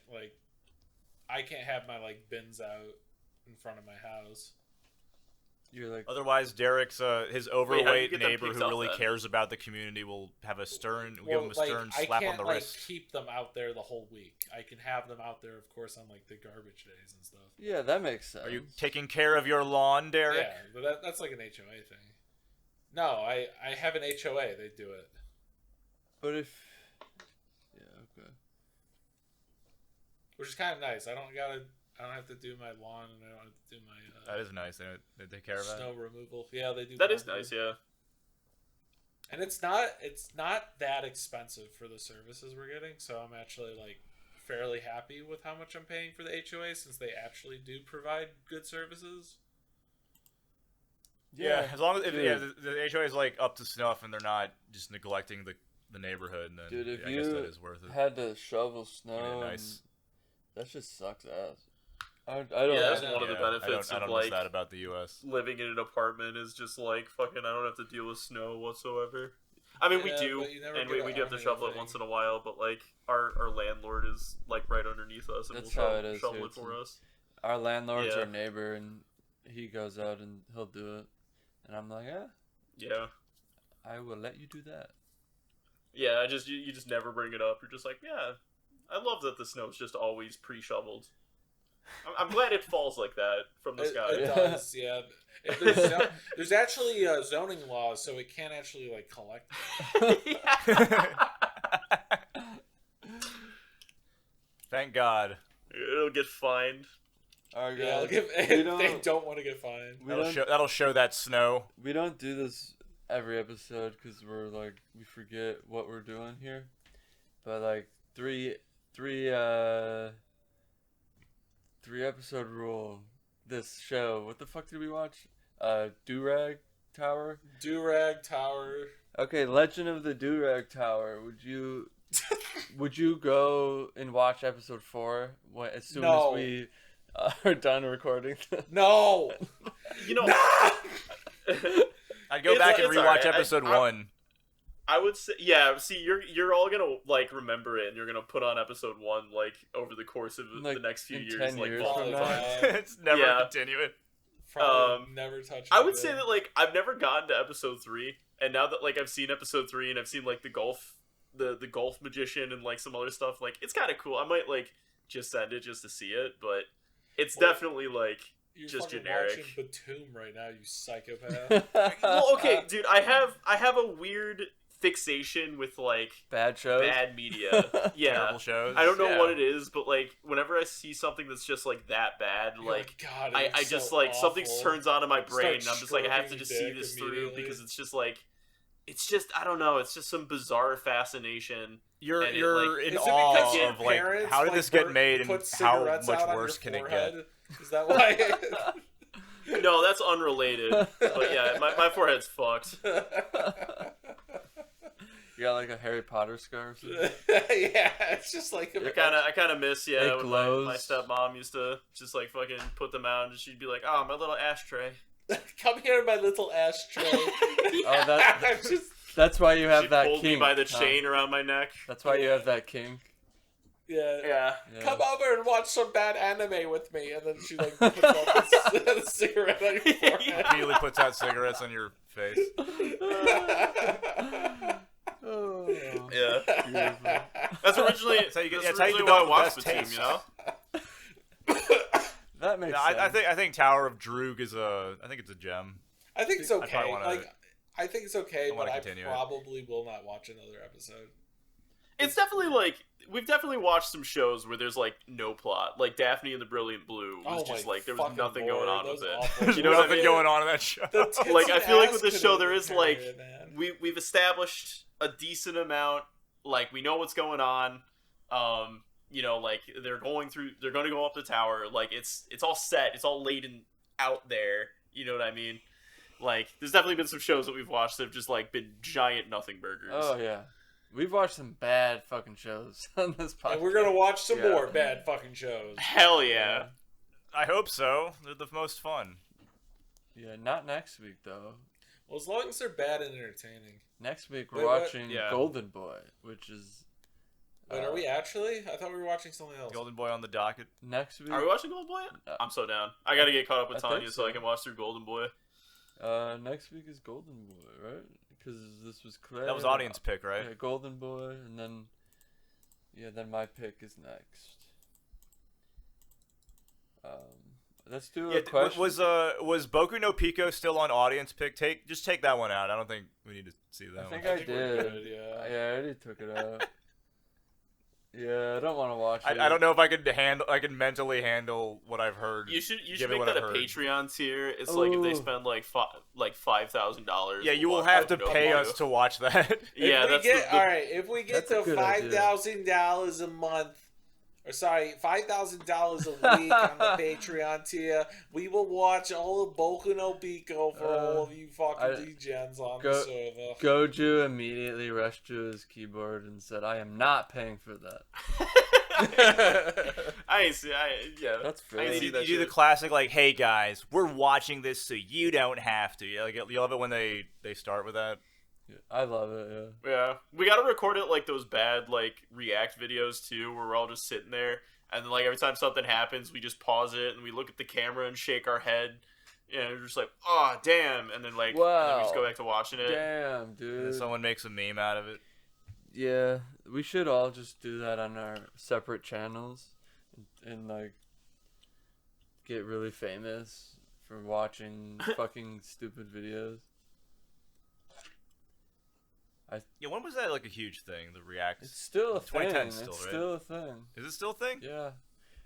I can't have my bins out in front of my house. You're like, otherwise, Derek's his overweight Wait, neighbor who really cares about the community will have a stern. We'll give him a stern slap on the wrist. I can't keep them out there the whole week. I can have them out there, of course, on the garbage days and stuff. Yeah, that makes sense. Are you taking care of your lawn, Derek? Yeah, but that's like an HOA thing. No, I have an HOA. They do it. But yeah, okay. Which is kind of nice. I don't have to do my lawn, and I don't have to do my. That is nice. They take care of that. Snow removal. Yeah, they do. That is nice. Yeah. And it's not that expensive for the services we're getting, so I'm actually fairly happy with how much I'm paying for the HOA since they actually do provide good services. Yeah, as long as the HOA is up to snuff and they're not just neglecting the neighborhood, then dude, if I guess that is worth it. Had to shovel snow, nice. That just sucks ass. That's one of the benefits I don't of miss that about the U.S. living in an apartment is just fucking. I don't have to deal with snow whatsoever. I mean, we do, and we do have to shovel it once in a while. But our landlord is right underneath us, and that's will shovel it for us. Our landlord's our neighbor, and he goes out and he'll do it, and I'm like, yeah, I will let you do that. Yeah, you just never bring it up. You're just like, yeah, I love that the snow's just always pre-shoveled. I'm glad it falls like that from the sky. It does, yeah. There's actually zoning laws, so it can't actually collect. Thank God. It'll get fined. Alright, guys. They don't want to get fined. That'll show that snow. We don't do this every episode because we forget what we're doing here. But three episode rule. This show. What the fuck did we watch? Durag Tower. Durag Tower. Okay, Legend of the Durag Tower. Would you go and watch episode 4 as soon as we are done recording? No. I'd go back and rewatch episode 1. I would say, yeah. See, you're all gonna remember it, and you're gonna put on episode 1 over the course of the next few years, 10 years from now. It's never continuing. Probably never touch. I would say that I've never gotten to episode 3, And now that like I've seen episode 3 and I've seen like the golf magician and like some other stuff, like it's kind of cool. I might like just send it just to see it, but it's definitely like You're just fucking generic. watching Batum right now, you psychopath. Well, okay, dude, I have a weird fixation with like Bad shows. bad media. Yeah, Terrible shows. I don't know Yeah. what it is, but like whenever I see something that's just like that bad, You're like God, it I looks just so like something awful. turns on in my brain, Start and I'm just like I have to stroking just your see dick this through immediately. because it's just like it's just I don't know, it's just some bizarre fascination. You're And it, you're like- in Is it awe because your of like parents, how did like, this get made and put how cigarettes much out on worse your can it get? forehead? Is that why? No, that's unrelated. But yeah, my forehead's fucked. You got like a Harry Potter scar or something? Yeah, it's just like I kind of miss It when glows. my stepmom used to just like fucking put them out and she'd be like, "Oh, my little ashtray." come here, my little ashtray. Oh, It's just that's why you have She'd that hold kink. me by the huh? chain around my neck. That's why you have that kink. yeah. Yeah. Yeah. Come over and watch some bad anime with me, and then she like puts out this cigarette on your forehead. Immediately puts out cigarettes on your face. Oh. Yeah. Beautiful. That's originally That's how you get- that's that's how you originally why I develop watched the the team, best you know? That makes No, sense. I think Tower of Droog is I think it's a gem. I think it's I okay. probably wanna- I think it's okay, I wanna but I continue it. probably will not watch another episode. It's definitely like we've definitely watched some shows where there's like no plot. Like Daphne and the Brilliant Blue was Oh just my like there was fucking nothing Lord, going on those with it. awful There's You know what I nothing mean? going on in that show. The tits Like I and feel like ass with this show there is Canadian like period, man. we've established a decent amount, like we know what's going on. You know, like they're going to go up the tower, like it's all set, it's all laid out there, you know what I mean? Like there's definitely been some shows that we've watched that have just like been giant nothing burgers. Oh yeah, we've watched some bad fucking shows on this podcast. And we're gonna watch some Yeah. more bad fucking shows. Hell yeah. I hope so. They're the most fun. Yeah, not next week though. Well, as long as they're bad and entertaining. Next week we're Wait, what? watching Yeah. Golden Boy, which is Wait, are we actually? I thought we were watching something else. Golden Boy on the docket. next week. Are we watching Golden Boy? Uh, I'm so down. I gotta get caught up with I think Tanya so I so. can watch through Golden Boy. Next week is Golden Boy, right? Because this was Claire. That was audience pick, right? Yeah, Golden Boy, and then my pick is next. Let's do a Yeah, question. was Boku no Pico still on audience pick? Just take that one out. I don't think we need to see that I one. think I I think we're did. good, yeah. Yeah, I already took it out. Yeah, I don't want to watch it. I don't know if I could mentally handle what I've heard. You should given make what that I've a heard. Patreon tier. It's like if they Ooh. spend like $5,000. Yeah, you will have to pay us to watch that. Yeah, if we that's get, the all right. If we get That's a to good idea. $5,000 a month, or sorry, $5,000 a week on the Patreon tier, we will watch all of Boku no Pico for all of you fucking degens on the server. Goju immediately rushed to his keyboard and said, "I am not paying for that." Yeah. That's I fair. see You that do the shit. classic, like, hey guys, we're watching this so you don't have to. Yeah, like, you love it when they start with that. Yeah, I love it. Yeah. Yeah, we gotta record it like those bad like react videos too, where we're all just sitting there, and then like every time something happens, we just pause it and we look at the camera and shake our head, and we're just like, oh damn, and then like and then we just Wow. go back to watching it. Damn, And dude. then someone makes a meme out of it. Yeah, we should all just do that on our separate channels and like get really famous for watching fucking stupid videos. Yeah, when was that like a huge thing? The react. It's still a thing. 2010 It's still, right? still a thing. Is it still a thing? Yeah.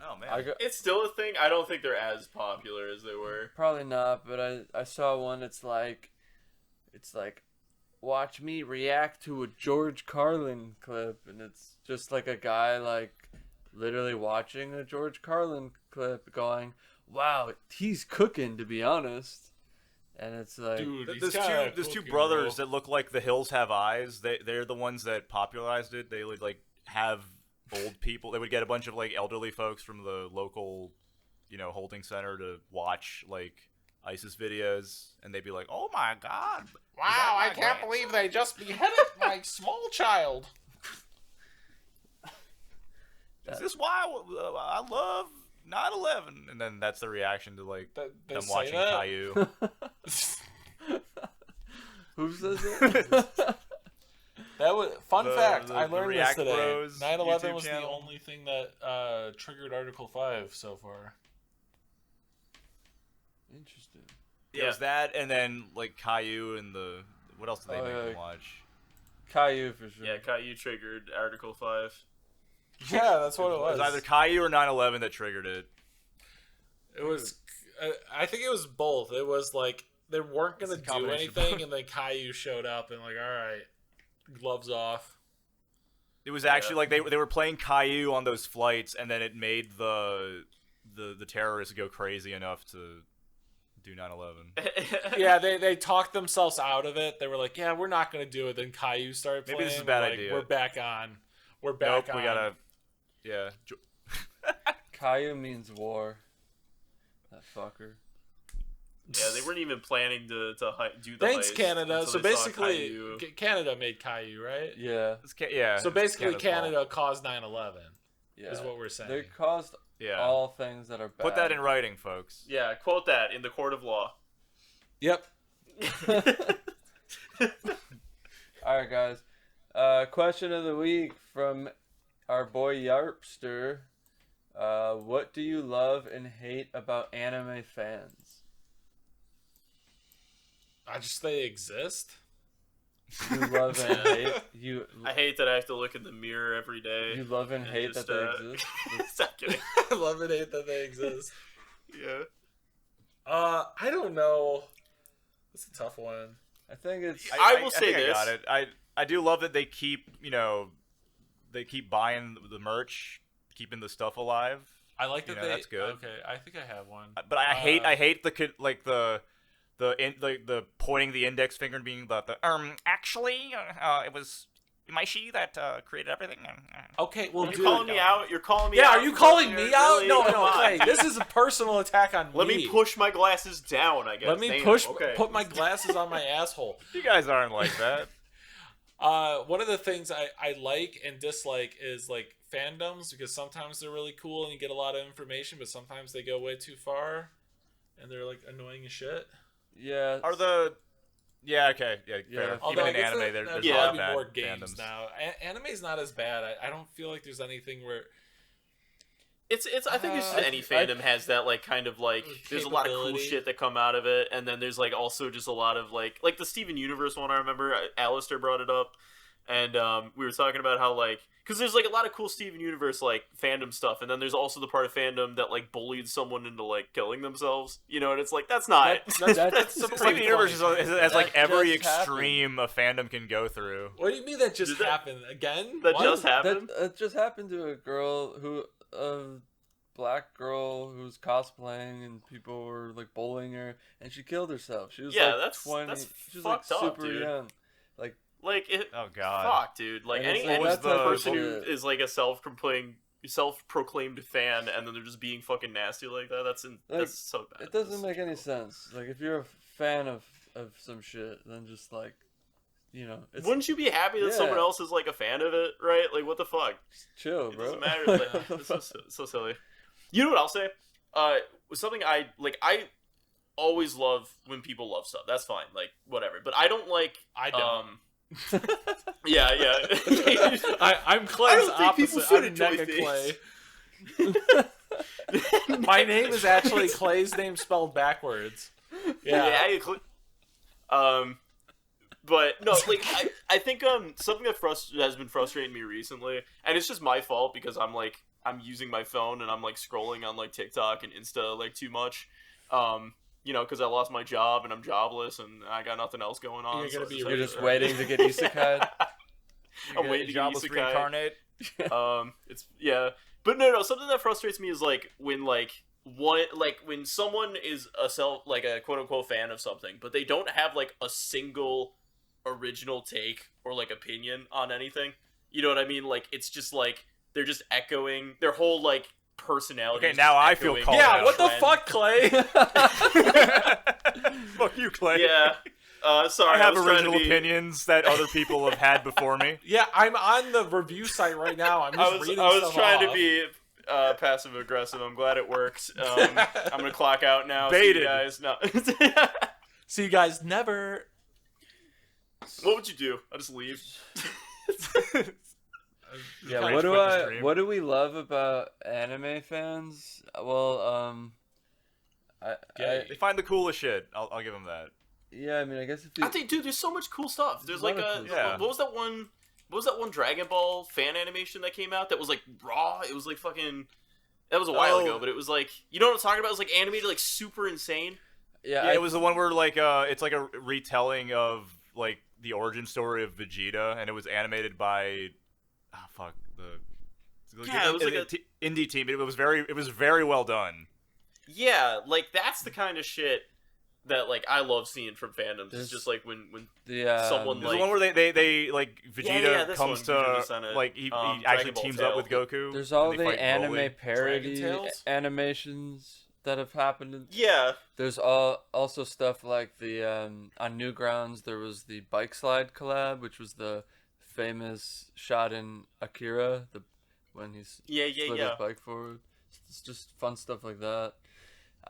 Oh man. I got It's still a thing. I don't think they're as popular as they were. probably not, but I saw one. It's like watch me react to a George Carlin clip, and it's just like a guy like literally watching a George Carlin clip, going, "Wow, he's cooking." To be honest, and it's like, Dude, There's two brothers that look like The Hills Have Eyes. They're the ones that popularized it. They would like have old people. They would get a bunch of like elderly folks from the local, holding center to watch like ISIS videos, and they'd be like, "Oh my god! Wow, I can't believe they just beheaded my small child." Is this why I love 9/11?" And then that's the reaction to like They them say watching that? Caillou. Who says it? That was fun fact. I the learned this React today. Bros 9/11 YouTube was the channel. only thing that triggered Article 5 so far. Interesting. It was that, and then like Caillou and the what else did they make yeah. me watch? Caillou for sure. Yeah, Caillou triggered Article 5. Yeah, that's what it It was. was either Caillou or 9/11 that triggered it. It was. I think it was both. It was like they weren't gonna It's a do combination of anything, both. and then Caillou showed up and like, all right, gloves off. It was actually like they were playing Caillou on those flights, and then it made the terrorists go crazy enough to do 9/11. Yeah, they talked themselves out of it. They were like, yeah, we're not gonna do it. Then Caillou started playing. Maybe this is a bad like, idea. We're back on. We're back Nope, on. we gotta. Yeah. Caillou means war. That fucker. Yeah, they weren't even planning to do the Thanks, heist Canada. until So they saw basically, Caillou. Canada made Caillou, right? Yeah. Yeah. So it's basically, Canada's fault. Canada caused 9/11. Yeah. Is what we're saying. They caused Yeah. all things that are bad. Put that in writing, folks. Yeah, quote that in the court of law. Yep. Alright, guys. Question of the week from our boy Yarpster. What do you love and hate about anime fans? I just they exist. You love and hate I hate that I have to look in the mirror every day. you love and hate just, that they exist. Stop kidding. I love and hate that they exist. Yeah. I don't know. It's a tough one. I think it's I will say think this. I got it. I do love that they keep they keep buying the merch, keeping the stuff alive. I like that they. That's good. Okay, I think I have one. But I hate the pointing the index finger and being actually it was Maishi that created everything. Okay, well, You're dude, calling me out. You're calling me Yeah, out. are you calling me out? Really? No, Come no, on. Clay. This is a personal attack on Let me push my glasses down, I guess. Let me Damn, push. Okay. Put my glasses on my asshole. You guys aren't like that. One of the things I like and dislike is like fandoms, because sometimes they're really cool and you get a lot of information, but sometimes they go way too far and they're like annoying as shit. yeah. Okay, fair. Yeah. Although Even in I guess anime, there's there's yeah, a lot probably of bad more games fandoms. now. Anime's not as bad. I don't feel like there's anything where It's. I think it's just any I- fandom has that like kind of like. There's a lot of cool Capability. shit that come out of it, and then there's like also just a lot of like the Steven Universe one. I remember Alistair brought it up, and we were talking about how like because there's like a lot of cool Steven Universe like fandom stuff, and then there's also the part of fandom that like bullied someone into like killing themselves. You know, and it's like that's not. That's some Steven pretty Universe funny has like That every just happened. extreme a fandom can go through. What do you mean that just Did that- happened again? that What? just happened. That just happened to a girl a black girl who was cosplaying, and people were like bullying her, and she killed herself. She was Yeah, like that's 20. She was like fucked up, super dude. young. Like Like it. Oh god. Fuck, dude. Like And it's any like that type of person who shit. is like a self-proclaimed fan, and then they're just being fucking nasty like that. That's so bad. it doesn't make any sense. Like if you're a fan of some shit, then just like it's Wouldn't you be happy that Yeah. someone else is like a fan of it, right? Like what the fuck? chill, It bro. doesn't matter. Like, Like, what the it's fuck? so silly. You know what I'll say? Something I always love when people love stuff. That's fine. Like whatever. But I don't like. I don't. Yeah. I'm Clay's I don't think people opposite. should I'm enjoy Nega Clay. My name is actually Clay's name spelled backwards. Yeah. But no, like I think something that has been frustrating me recently, and it's just my fault because I'm using my phone and I'm like scrolling on like TikTok and Insta like too much, because I lost my job and I'm jobless and I got nothing else going on. You're gonna be You're just waiting to get isekai. I'm waiting to get jobless isekai. reincarnate. It's but no, something that frustrates me is like when when someone is a quote unquote fan of something, but they don't have like a single original take or like opinion on anything. You know what I mean? Like it's just like they're just echoing their whole like personality. Okay, is now just I feel echoing called Yeah, out. what the trend. fuck, Clay? Fuck you, Clay. Yeah. Sorry, I have was trying to original be- opinions that other people have had before me. Yeah, I'm on the review site right now. I'm just reading I was stuff trying to off. be passive aggressive. I'm glad it worked. I'm gonna clock out now. See you Baited. guys. No. See you guys never. What would you do? I just leave. Yeah, Rage quit the stream. what do we love about anime fans? Well, They find the coolest shit. I'll give them that. yeah, I mean, I guess if you, I think, dude, there's so much cool stuff. There's A lot like of a cool stuff. what was that one? What was that one Dragon Ball fan animation that came out that was like raw? It was like fucking. That was a while ago, but it was like, you know what I'm talking about? It was like animated like super insane. Yeah, it was the one where like it's like a retelling of like the origin story of Vegeta, and it was animated by Yeah, it was like a indie team. It was very well done. Yeah, like that's the kind of shit that like I love seeing from fandoms. It's just like when someone There's like the one where they like Vegeta this comes one, to Vegeta Senate, like he Dragon actually Ball teams Tale. up with Goku. there's all and they the fight anime Broly. parody Dragon Tales? animations that have happened. yeah, There's also stuff like the on Newgrounds there was the bike slide collab, which was the famous shot in Akira, when he's slid his bike forward. It's just fun stuff like that.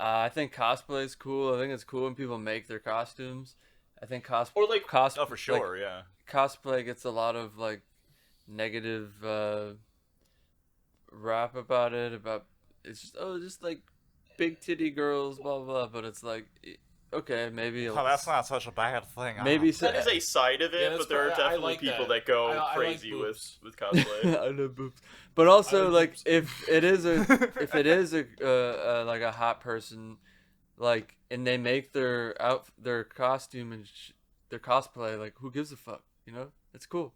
I think cosplay is cool. I think it's cool when people make their costumes. I think or like Oh, for sure, like, yeah. cosplay gets a lot of like negative rap about it. About it's just like big titty girls, blah blah. But it's like, okay, maybe. Oh, that's not such a bad thing. Maybe that is a side of it, Yeah, that's but there are probably- I definitely like people that. that go I like crazy boobs. with cosplay. I love boobs. But also, I like like, boobs. if it is a like a hot person, like, and they make their costume and their cosplay, like, who gives a fuck? You know, it's cool.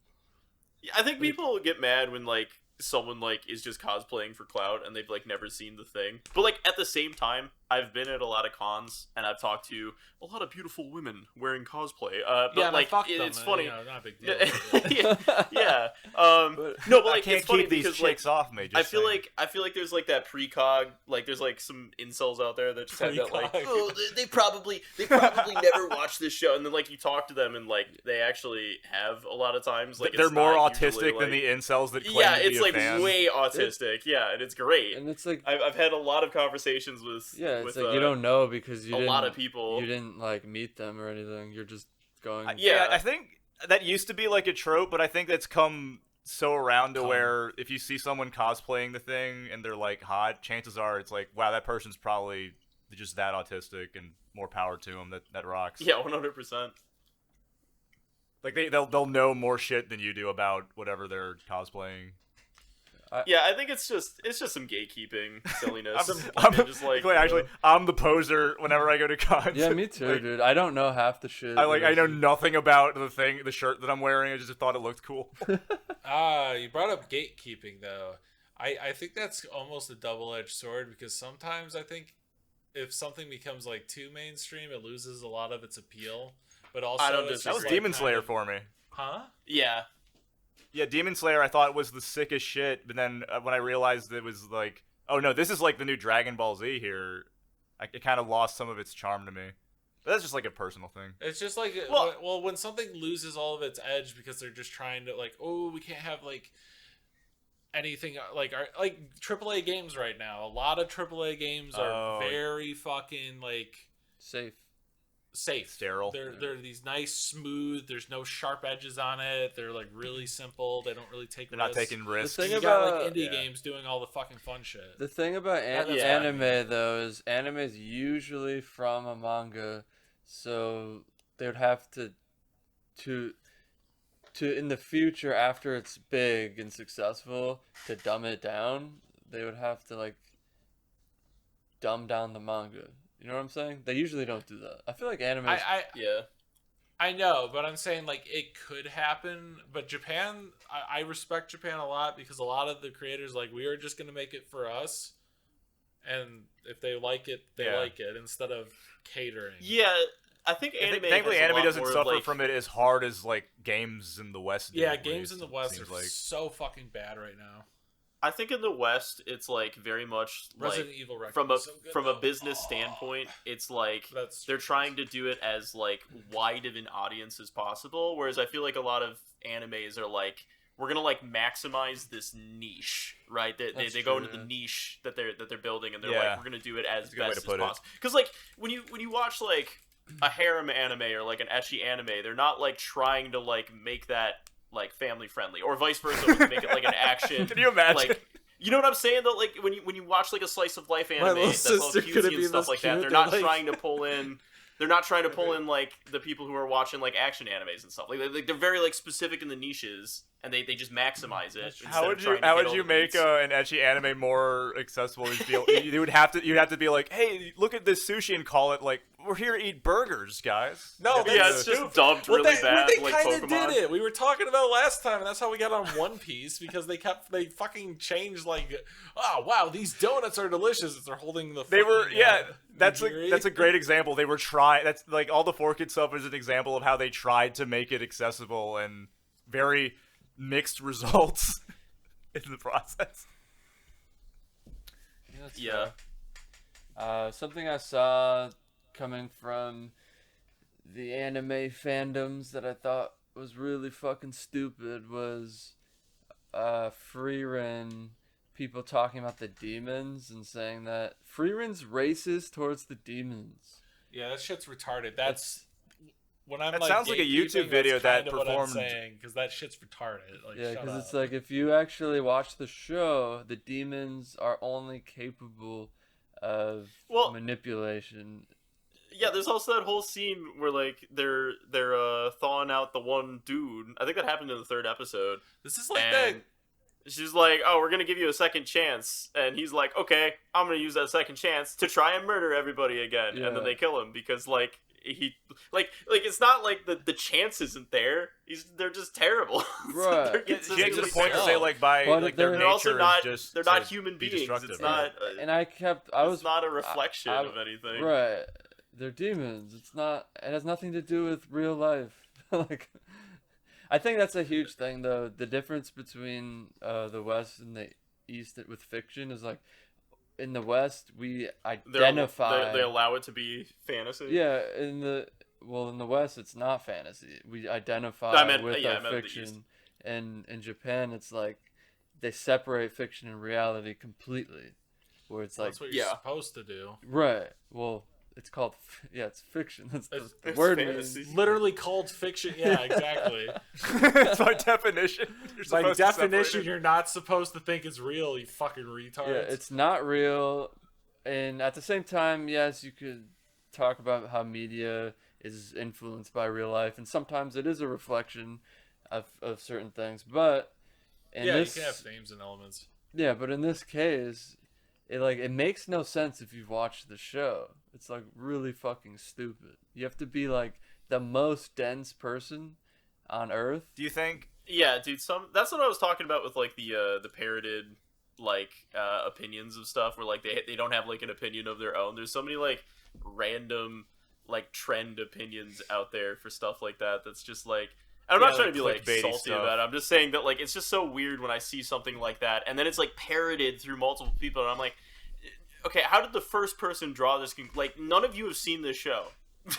Yeah, I think people get mad when like someone like is just cosplaying for clout and they've like never seen the thing. But like at the same time, I've been at a lot of cons and I've talked to a lot of beautiful women wearing cosplay. But yeah, and like I fucked it's them, funny. You know, not a big deal. yeah. But No, but I like can't it's funny keep these because like chicks off me. Just I feel saying. like there's like that precog, like there's like some incels out there that just have that like, Precog. oh, they probably never watch this show, and then like you talk to them and like they actually have a lot of times like they're it's more not autistic usually, than like- the incels that claim yeah, to be it's a like fan. way autistic, yeah, and it's great. And it's like, I've had a lot of conversations with it's with, like you don't know because you a didn't, lot of people. You didn't like meet them or anything. You're just going. Yeah. I think that used to be like a trope, but I think that's come so around to where if you see someone cosplaying the thing and they're like hot, chances are it's like, wow, that person's probably just that autistic, and more power to them. That rocks. Yeah, 100%. Like they'll know more shit than you do about whatever they're cosplaying. Yeah, I think it's just some gatekeeping silliness. I'm just like actually, I'm the poser whenever I go to cons. Yeah, me too, Like, I don't know half the shit. I know nothing about the shirt that I'm wearing. I just thought it looked cool. You brought up gatekeeping though. I think that's almost a double-edged sword because sometimes I think if something becomes like too mainstream, it loses a lot of its appeal. But also, I don't it's disagree. That just was like Demon kind Slayer of- for me. Huh? yeah. Yeah, Demon Slayer I thought was the sickest shit, but then when I realized it was like, oh no, this is like the new Dragon Ball Z here, it kind of lost some of its charm to me. But that's just like a personal thing. It's just like Well- when something loses all of its edge because they're just trying to like, oh, we can't have like anything like our like AAA games right now. A lot of AAA games are very fucking like safe. Sterile. They're these nice, smooth. There's no sharp edges on it. They're like really simple. They don't really take. They're not risks. taking risks. thing You got about- like indie games doing all the fucking fun shit. The thing about Yeah. anime though is anime is usually from a manga, so they would have to in the future after it's big and successful to dumb it down. They would have to like dumb down the manga. You know what I'm saying? They usually don't do that. I feel like anime. Yeah. I know, but I'm saying like it could happen. But Japan, I respect Japan a lot because a lot of the creators like we are just gonna make it for us, and if they like it, they Yeah. like it instead of catering. Yeah, I think anime. Thankfully, has a anime lot doesn't more, suffer like- from it as hard as like games in the West. do, Yeah, at games least, in the it West seems are like. so fucking bad right now. I think in the West, it's like very much Resident like Evil Record from a is so good, from a though. business Oh. standpoint, it's like That's they're trying to do it as like wide of an audience as possible. Whereas I feel like a lot of animes are like, we're gonna like maximize this niche, right? They go true, into the yeah. niche that they're building, and they're Yeah. like, we're gonna do it as That's a good way best to as put it. possible. Because like when you watch like a harem anime or like an ecchi anime, they're not like trying to like make that like family friendly, or vice versa, when they make it like an action. Can you imagine? Like, you know what I'm saying though? Like when you watch like a slice of life anime little that's all sister couldn't cutesy be and stuff this like that, cute. they're not They're like- trying to pull in. They're not trying to pull in like the people who are watching like action animes and stuff. Like they're very like specific in the niches, and they just maximize it. How would you make an ecchi anime more accessible? You would have to be like, hey, look at this sushi and call it like, we're here to eat burgers, guys. No, Yeah, that's it's just stupid. dubbed Well, really bad, They like kind of Pokemon. did it. We were talking about it last time, and that's how we got on One Piece, because they fucking changed, like, oh wow, these donuts are delicious. They're holding the. They were, fucking, yeah. That's nigiri. a great example. They were trying. That's like all the 4Kids stuff is an example of how they tried to make it accessible and very mixed results in the process. Yeah. Something I saw coming from the anime fandoms that I thought was really fucking stupid was Frieren, people talking about the demons and saying that Frieren's racist towards the demons. Yeah, that shit's retarded. That's when I'm. That like, sounds like a YouTube gatekeeping, video that's that kind of what I'm performed- saying, because that shit's retarded. Like, Yeah, shut because up. it's like if you actually watch the show, the demons are only capable of Well- manipulation. Yeah, there's also that whole scene where like they're thawing out the one dude. I think that happened in the 3rd episode. This is like And that. she's like, "Oh, we're gonna give you a second chance," and he's like, "Okay, I'm gonna use that second chance to try and murder everybody again." And then Yeah. they kill him because like he like it's not like the chance isn't there. They're just terrible. Right. They're She makes it a consistently point to say terrible. like by But like their they're They're also nature not. is just They're not to human be beings. destructive. It's not. And I was It's not a reflection I- of anything. right. They're demons. It's not. It has nothing to do with real life. Like, I think that's a huge thing, though. The difference between the West and the East with fiction is like, in the West we identify. They allow it to be fantasy. Yeah, in the West it's not fantasy. We identify I meant- with yeah, I our meant the East. fiction, and in Japan it's like they separate fiction and reality completely, where it's like That's what you're yeah. supposed to do. right. Well, it's called it's fiction. That's the It's word fantasy. means. Literally called fiction. Yeah, exactly. It's by definition. You're By supposed to separate definition, it. you're not supposed to think it's real. You fucking retards. Yeah, it's not real, and at the same time, yes, you could talk about how media is influenced by real life, and sometimes it is a reflection of certain things. But in yeah, this, you can have themes and elements. yeah, but in this case, it makes no sense if you've watched the show. It's like really fucking stupid. You have to be like the most dense person on Earth. Do you think? Yeah, dude. That's what I was talking about with like the parroted like opinions of stuff, where like they don't have like an opinion of their own. There's so many like random like trend opinions out there for stuff like that. That's just like. I'm not trying to be like clickbaity salty stuff. about it. I'm just saying that like it's just so weird when I see something like that, and then it's like parroted through multiple people, and I'm like, okay, how did the first person draw this? Like none of you have seen this show.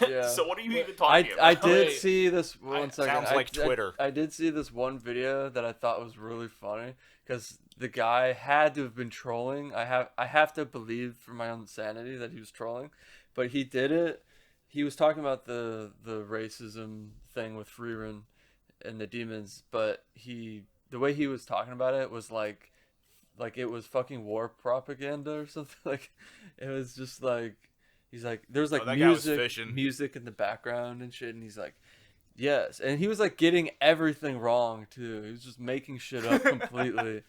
Yeah. So what are you even talking about? I did Wait. see this one second. Sounds like Twitter. I did see this one video that I thought was really funny because the guy had to have been trolling. I have to believe for my own sanity that he was trolling, but he did it. He was talking about the racism thing with Frieren and the demons, but the way he was talking about it was like it was fucking war propaganda or something. Like it was just like he's like there's like Oh, that guy was music fishing. music in the background and shit, and he's like yes, and he was like getting everything wrong too. He was just making shit up completely.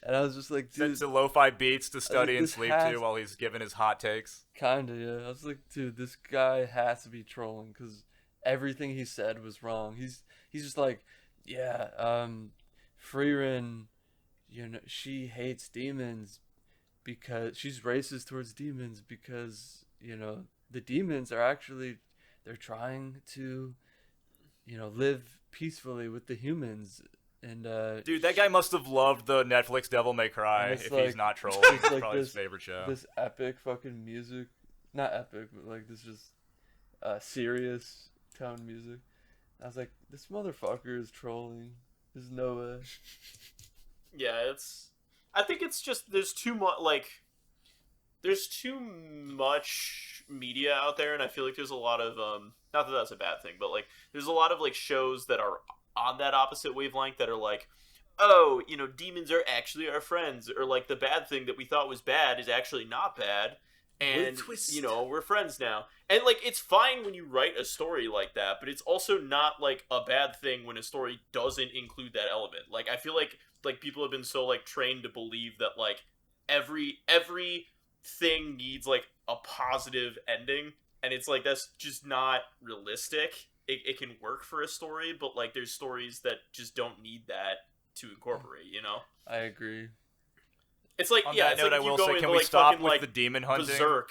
And I was just like, Set dude, to lo-fi beats to study and this sleep has- to while he's giving his hot takes. kinda, yeah. I was like, dude, this guy has to be trolling because everything he said was wrong. He's just like, yeah, Frieren, you know, she hates demons because she's racist towards demons because, you know, the demons are actually, they're trying to, you know, live peacefully with the humans. And Dude, that guy must have loved the Netflix Devil May Cry And if it's he's like- not trolling. it's It's like probably his this- favorite show. this epic fucking music, not epic, but like this just serious tone music. I was like, this motherfucker is trolling. There's no way. Yeah, I think it's just there's there's too much media out there, and I feel like there's a lot of not that that's a bad thing, but like there's a lot of like shows that are on that opposite wavelength that are like, oh, you know, demons are actually our friends, or like the bad thing that we thought was bad is actually not bad, and you know, we're friends now. And like it's fine when you write a story like that, but it's also not like a bad thing when a story doesn't include that element. Like I feel like people have been so like trained to believe that like every thing needs like a positive ending, and it's like that's just not realistic. It can work for a story, but like there's stories that just don't need that to incorporate, you know? I agree. It's like, On yeah, that it's note, like I you will go say, into can we like stop fucking with like the demon hunting? Berserk,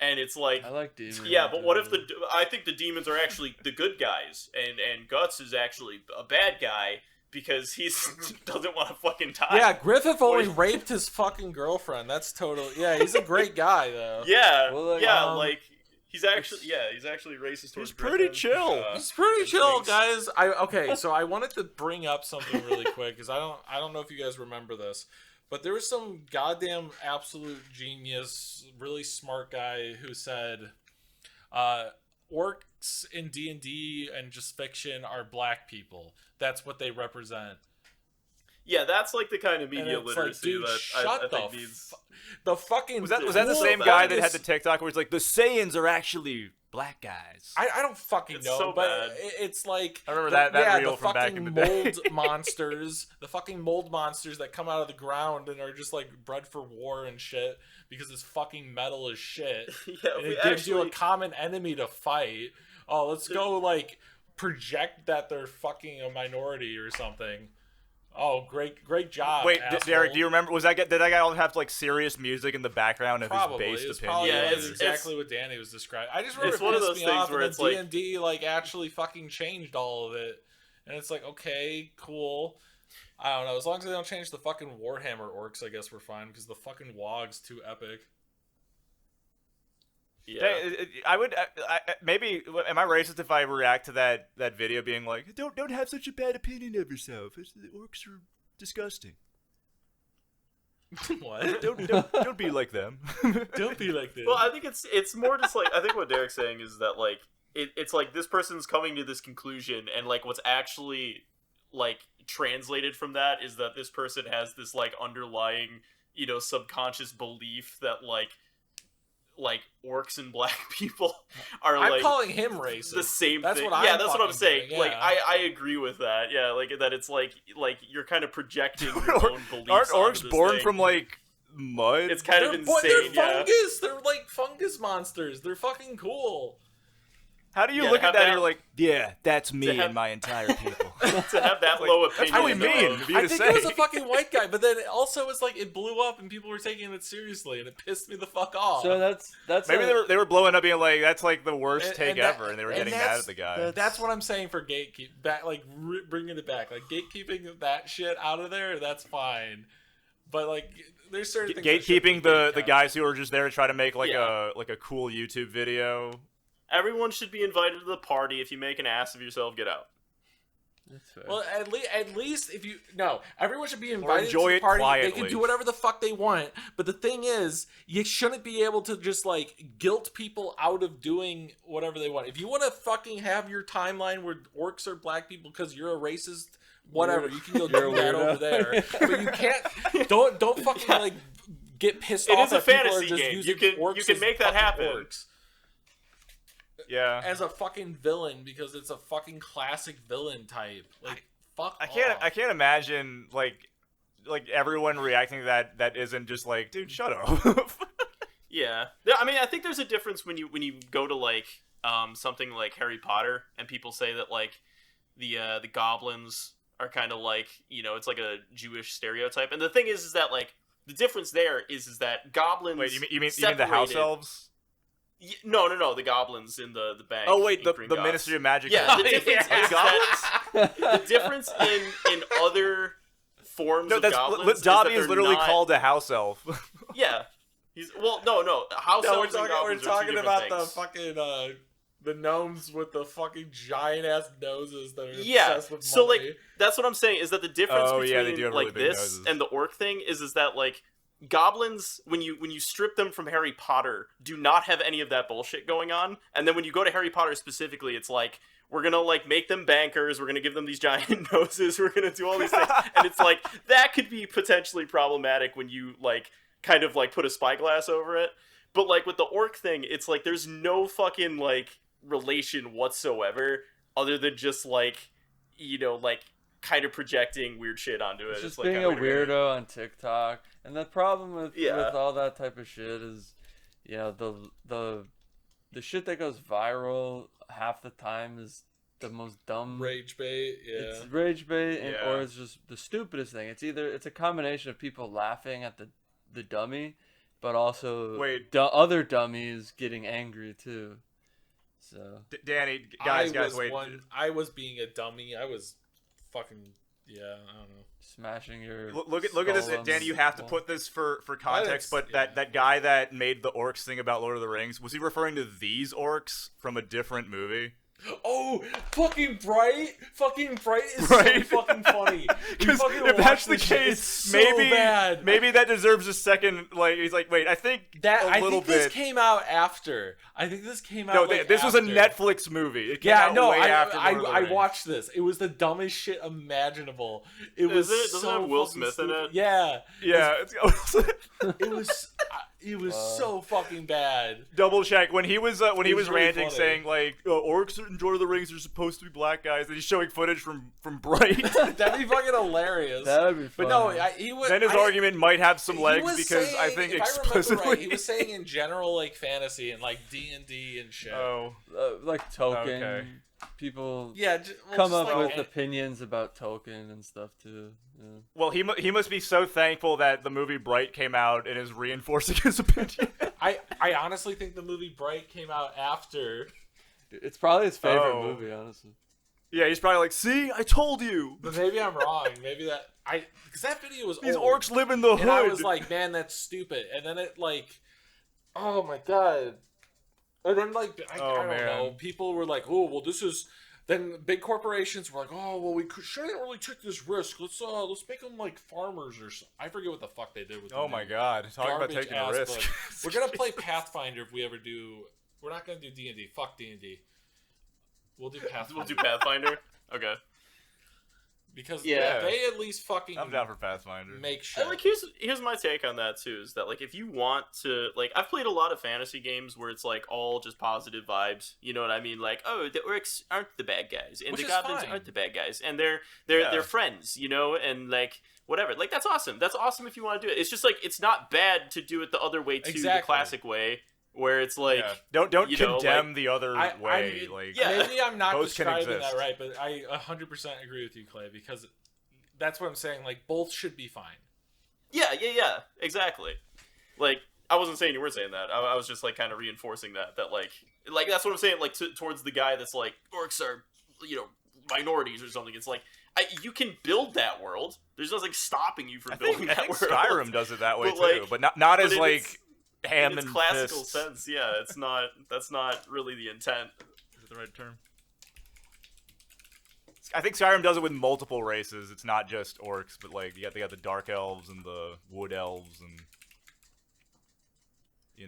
and it's like, I like demons. yeah, but what if I think the demons are actually the good guys, and Guts is actually a bad guy because he doesn't want to fucking die. Yeah, Griffith only raped his fucking girlfriend. That's totally... Yeah, he's a great guy, though. Yeah, Well, like, yeah, like... He's actually racist towards He's pretty Griffin. chill. He's pretty chill, things. guys. Okay, so I wanted to bring up something really quick because I don't know if you guys remember this, but there was some goddamn absolute genius, really smart guy who said, orcs in D&D and just fiction are black people. That's what they represent. Yeah, that's like the kind of And media it's literacy like, dude, that I shut think needs. the fucking... Was that the cool same about guy it that had the TikTok where he's like, the Saiyans are actually black guys? I don't fucking It's know, so but bad. it's like I remember that reel the from back fucking in the day. mold monsters, the fucking mold monsters that come out of the ground and are just like bred for war and shit because it's fucking metal as shit. Yeah, And we it gives you a actually- common enemy to fight. Oh, let's go like project that they're fucking a minority or something. Oh, great job. Wait, asshole. Derek, do you remember? Did that guy all have like serious music in the background of Probably. his It was based probably opinion? Yeah, like it's- exactly what Danny was describing. I just remember It's one of pissed those me things off, where and it's then like- D&D like actually fucking changed all of it, and it's like, okay, cool. I don't know. As long as they don't change the fucking Warhammer orcs, I guess we're fine because the fucking WoG's too epic. Yeah. I would maybe. Am I racist if I react to that video being like, don't have such a bad opinion of yourself? The orcs are disgusting. What? Don't be like them. Don't be like this. Well, I think it's more just like I think what Derek's saying is that like it's like this person's coming to this conclusion, and like what's actually like translated from that is that this person has this like underlying, you know, subconscious belief that like orcs and black people are I'm like calling him racist. the same That's thing. what Yeah, I'm that's what I'm fucking saying. doing, Like yeah. I agree with that. Yeah, like that it's like you're kind of projecting your own beliefs. Aren't onto orcs this born thing. from like mud? It's kind of They're insane. Yeah. fungus. They're like fungus monsters. They're fucking cool. How do you Yeah, look have at that and that- you're like, yeah, that's me have- and my entire people. To have that low opinion. That's really of- mean. For you I to think say. it was a fucking white guy, but then it also was like it blew up and people were taking it seriously, and it pissed me the fuck off. So that's Maybe a- they were blowing up being like, that's like the worst And- take and that- ever, and they were and getting mad that's- at the guy. That's what I'm saying for gatekeep. Back, like bringing it back, like gatekeeping that shit out of there. That's fine, but like there's certain things that should Gatekeeping be the kept. guys who are just there to try to make like Yeah. a cool YouTube video. Everyone should be invited to the party. If you make an ass of yourself, get out. That's fair. Well, at least if you everyone should be invited enjoy to the it party. They quietly. can do whatever the fuck they want. But the thing is, you shouldn't be able to just like guilt people out of doing whatever they want. If you want to fucking have your timeline where orcs are black people because you're a racist, whatever, you can go You're do a that weirdo. over there. But you can't. Don't fucking like get pissed It off is a at people who are fantasy just game. using You can orcs as make that fucking happen. orcs Yeah. as a fucking villain because it's a fucking classic villain type. Like fuck. I can't off. I can't imagine like everyone reacting to that isn't just like, dude, shut up. Yeah, I mean, I think there's a difference when you go to like something like Harry Potter, and people say that like the goblins are kind of like, you know, it's like a Jewish stereotype. And the thing is that like the difference there is that goblins. Wait, you mean the house separated- elves? No, the goblins in the bank. Oh wait, in the Gringotts. Ministry of Magic. Yeah, the difference Yeah. is that the difference in other forms No, of that's goblins Dobby is is that literally they're not, called a house elf. Yeah, he's no house No, we're elves and talking, goblins are two talking different about things. the fucking the gnomes with the fucking giant ass noses that are Yeah, obsessed with so money. like that's what I'm saying is that the difference Oh, yeah, they between do have like really big this noses. and the orc thing is that like goblins, when you strip them from Harry Potter, do not have any of that bullshit going on. And then when you go to Harry Potter specifically, it's like, we're gonna like make them bankers, we're gonna give them these giant noses, we're gonna do all these things, and it's like that could be potentially problematic when you like kind of like put a spyglass over it. But like with the orc thing, it's like there's no fucking like relation whatsoever other than just like, you know, like kind of projecting weird shit onto it. It's just like being a weirdo on TikTok. And the problem with all that type of shit is, you know, the shit that goes viral half the time is the most dumb rage bait. Yeah, it's rage bait, or it's just the stupidest thing. It's a combination of people laughing at the dummy, but also other dummies getting angry too. So Danny, guys, wait. I was being a dummy. I was fucking I don't know. Smashing your look at this, Danny. You have to put this for context. But that guy that made the orcs thing about Lord of the Rings, was he referring to these orcs from a different movie? Oh, fucking Bright! Fucking Bright is so fucking funny. Because if that's the case, maybe that deserves a second. Like he's like, wait, I think I think this came out after. I think this came out. No, this was a Netflix movie. It came out way after Lord of the Rings. I watched this. It was the dumbest shit imaginable. Doesn't it have Will Smith in it? Yeah. Yeah. It was so fucking bad. Double check when he was ranting, really saying like orcs in Lord of the Rings are supposed to be black guys, and he's showing footage from Bright. That'd be fucking hilarious. That'd be fun. But no, he was. Then his argument might have some legs because I think explicitly right, he was saying in general like fantasy and like D&D and shit. Oh, like Tolkien. Okay. People come up with opinions about Tolkien and stuff too. Yeah. Well, he must be so thankful that the movie Bright came out and is reinforcing his opinion. I honestly think the movie Bright came out after. It's probably his favorite movie, honestly. Yeah, he's probably like, see, I told you. But maybe I'm wrong. Maybe because that video was these old. Orcs live in the hood. And I was like, man, that's stupid. And then it like, oh my god. And then like I don't know. People were like, oh well, this is. Then big corporations were like, oh well, we shouldn't really take this risk. Let's make them like farmers or something. I forget what the fuck they did with. Oh my god, talking about taking a risk. We're gonna play Pathfinder if we ever do. We're not gonna do D&D. Fuck D&D. We'll do Pathfinder. We'll do Pathfinder. Okay. Because they at least fucking. I'm down for Pathfinder. Make sure. Like here's my take on that too. Is that like if you want to like I've played a lot of fantasy games where it's like all just positive vibes. You know what I mean? Like the orcs aren't the bad guys and the goblins aren't the bad guys and they're friends. You know, and like whatever. Like that's awesome. That's awesome if you want to do it. It's just like it's not bad to do it the other way too, the classic way. Where it's like don't condemn the other way. Maybe I'm not describing that right, but I 100% agree with you, Clay, because that's what I'm saying. Like both should be fine. Yeah, exactly. Like I wasn't saying you were saying that. I was just like kind of reinforcing that like that's what I'm saying. Like towards the guy that's like orcs are minorities or something. It's like you can build that world. There's nothing stoing you from building that world. Skyrim does it that way too, but not as like. In its classical sense, it's not. That's not really the intent. Is it the right term? I think Skyrim does it with multiple races. It's not just orcs, but like they got the dark elves and the wood elves and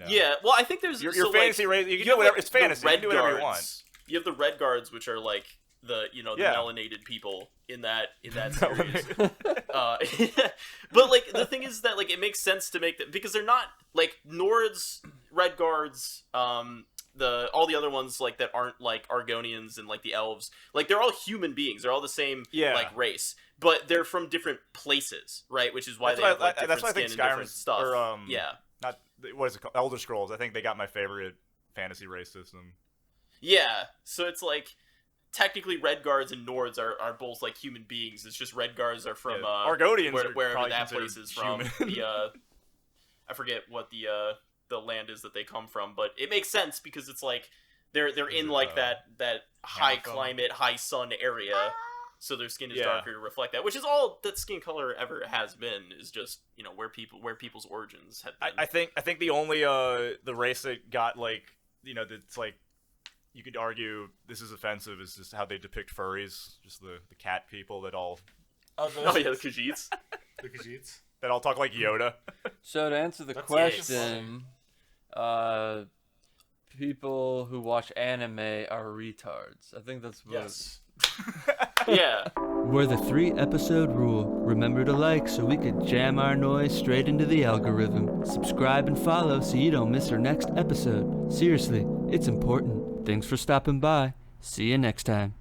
Yeah, well, I think there's your fantasy race. You can do whatever. It's fantasy. You can do whatever you want. You have the red guards, which are like the melanated people in that series. But like the thing is that like it makes sense to make that because they're not like Nords, red guards, all the other ones like that aren't like Argonians and like the elves, like they're all human beings. They're all the same like race, but they're from different places, right? Which is why they have like different skin and different stuff. Not what is it called? Elder Scrolls. I think they got my favorite fantasy race system. Yeah, so it's like. Technically, red guards and Nords are both like human beings. It's just red guards are from Argonians, wherever that place is from. I forget what the land is that they come from, but it makes sense because it's like they're in like that high climate, high sun area, so their skin is darker to reflect that. Which is all that skin color ever has been. Is just where people's origins have been. I think the only the race that got like that's like. You could argue this is offensive is just how they depict furries, just the cat people that all... the Khajiits. The Khajiits? that all talk like Yoda. So to answer the That's question, people who watch anime are retards. I think that's what. Yes. Yeah. We're the 3-episode rule. Remember to like so we could jam our noise straight into the algorithm. Subscribe and follow so you don't miss our next episode. Seriously, it's important. Thanks for stopping by. See you next time.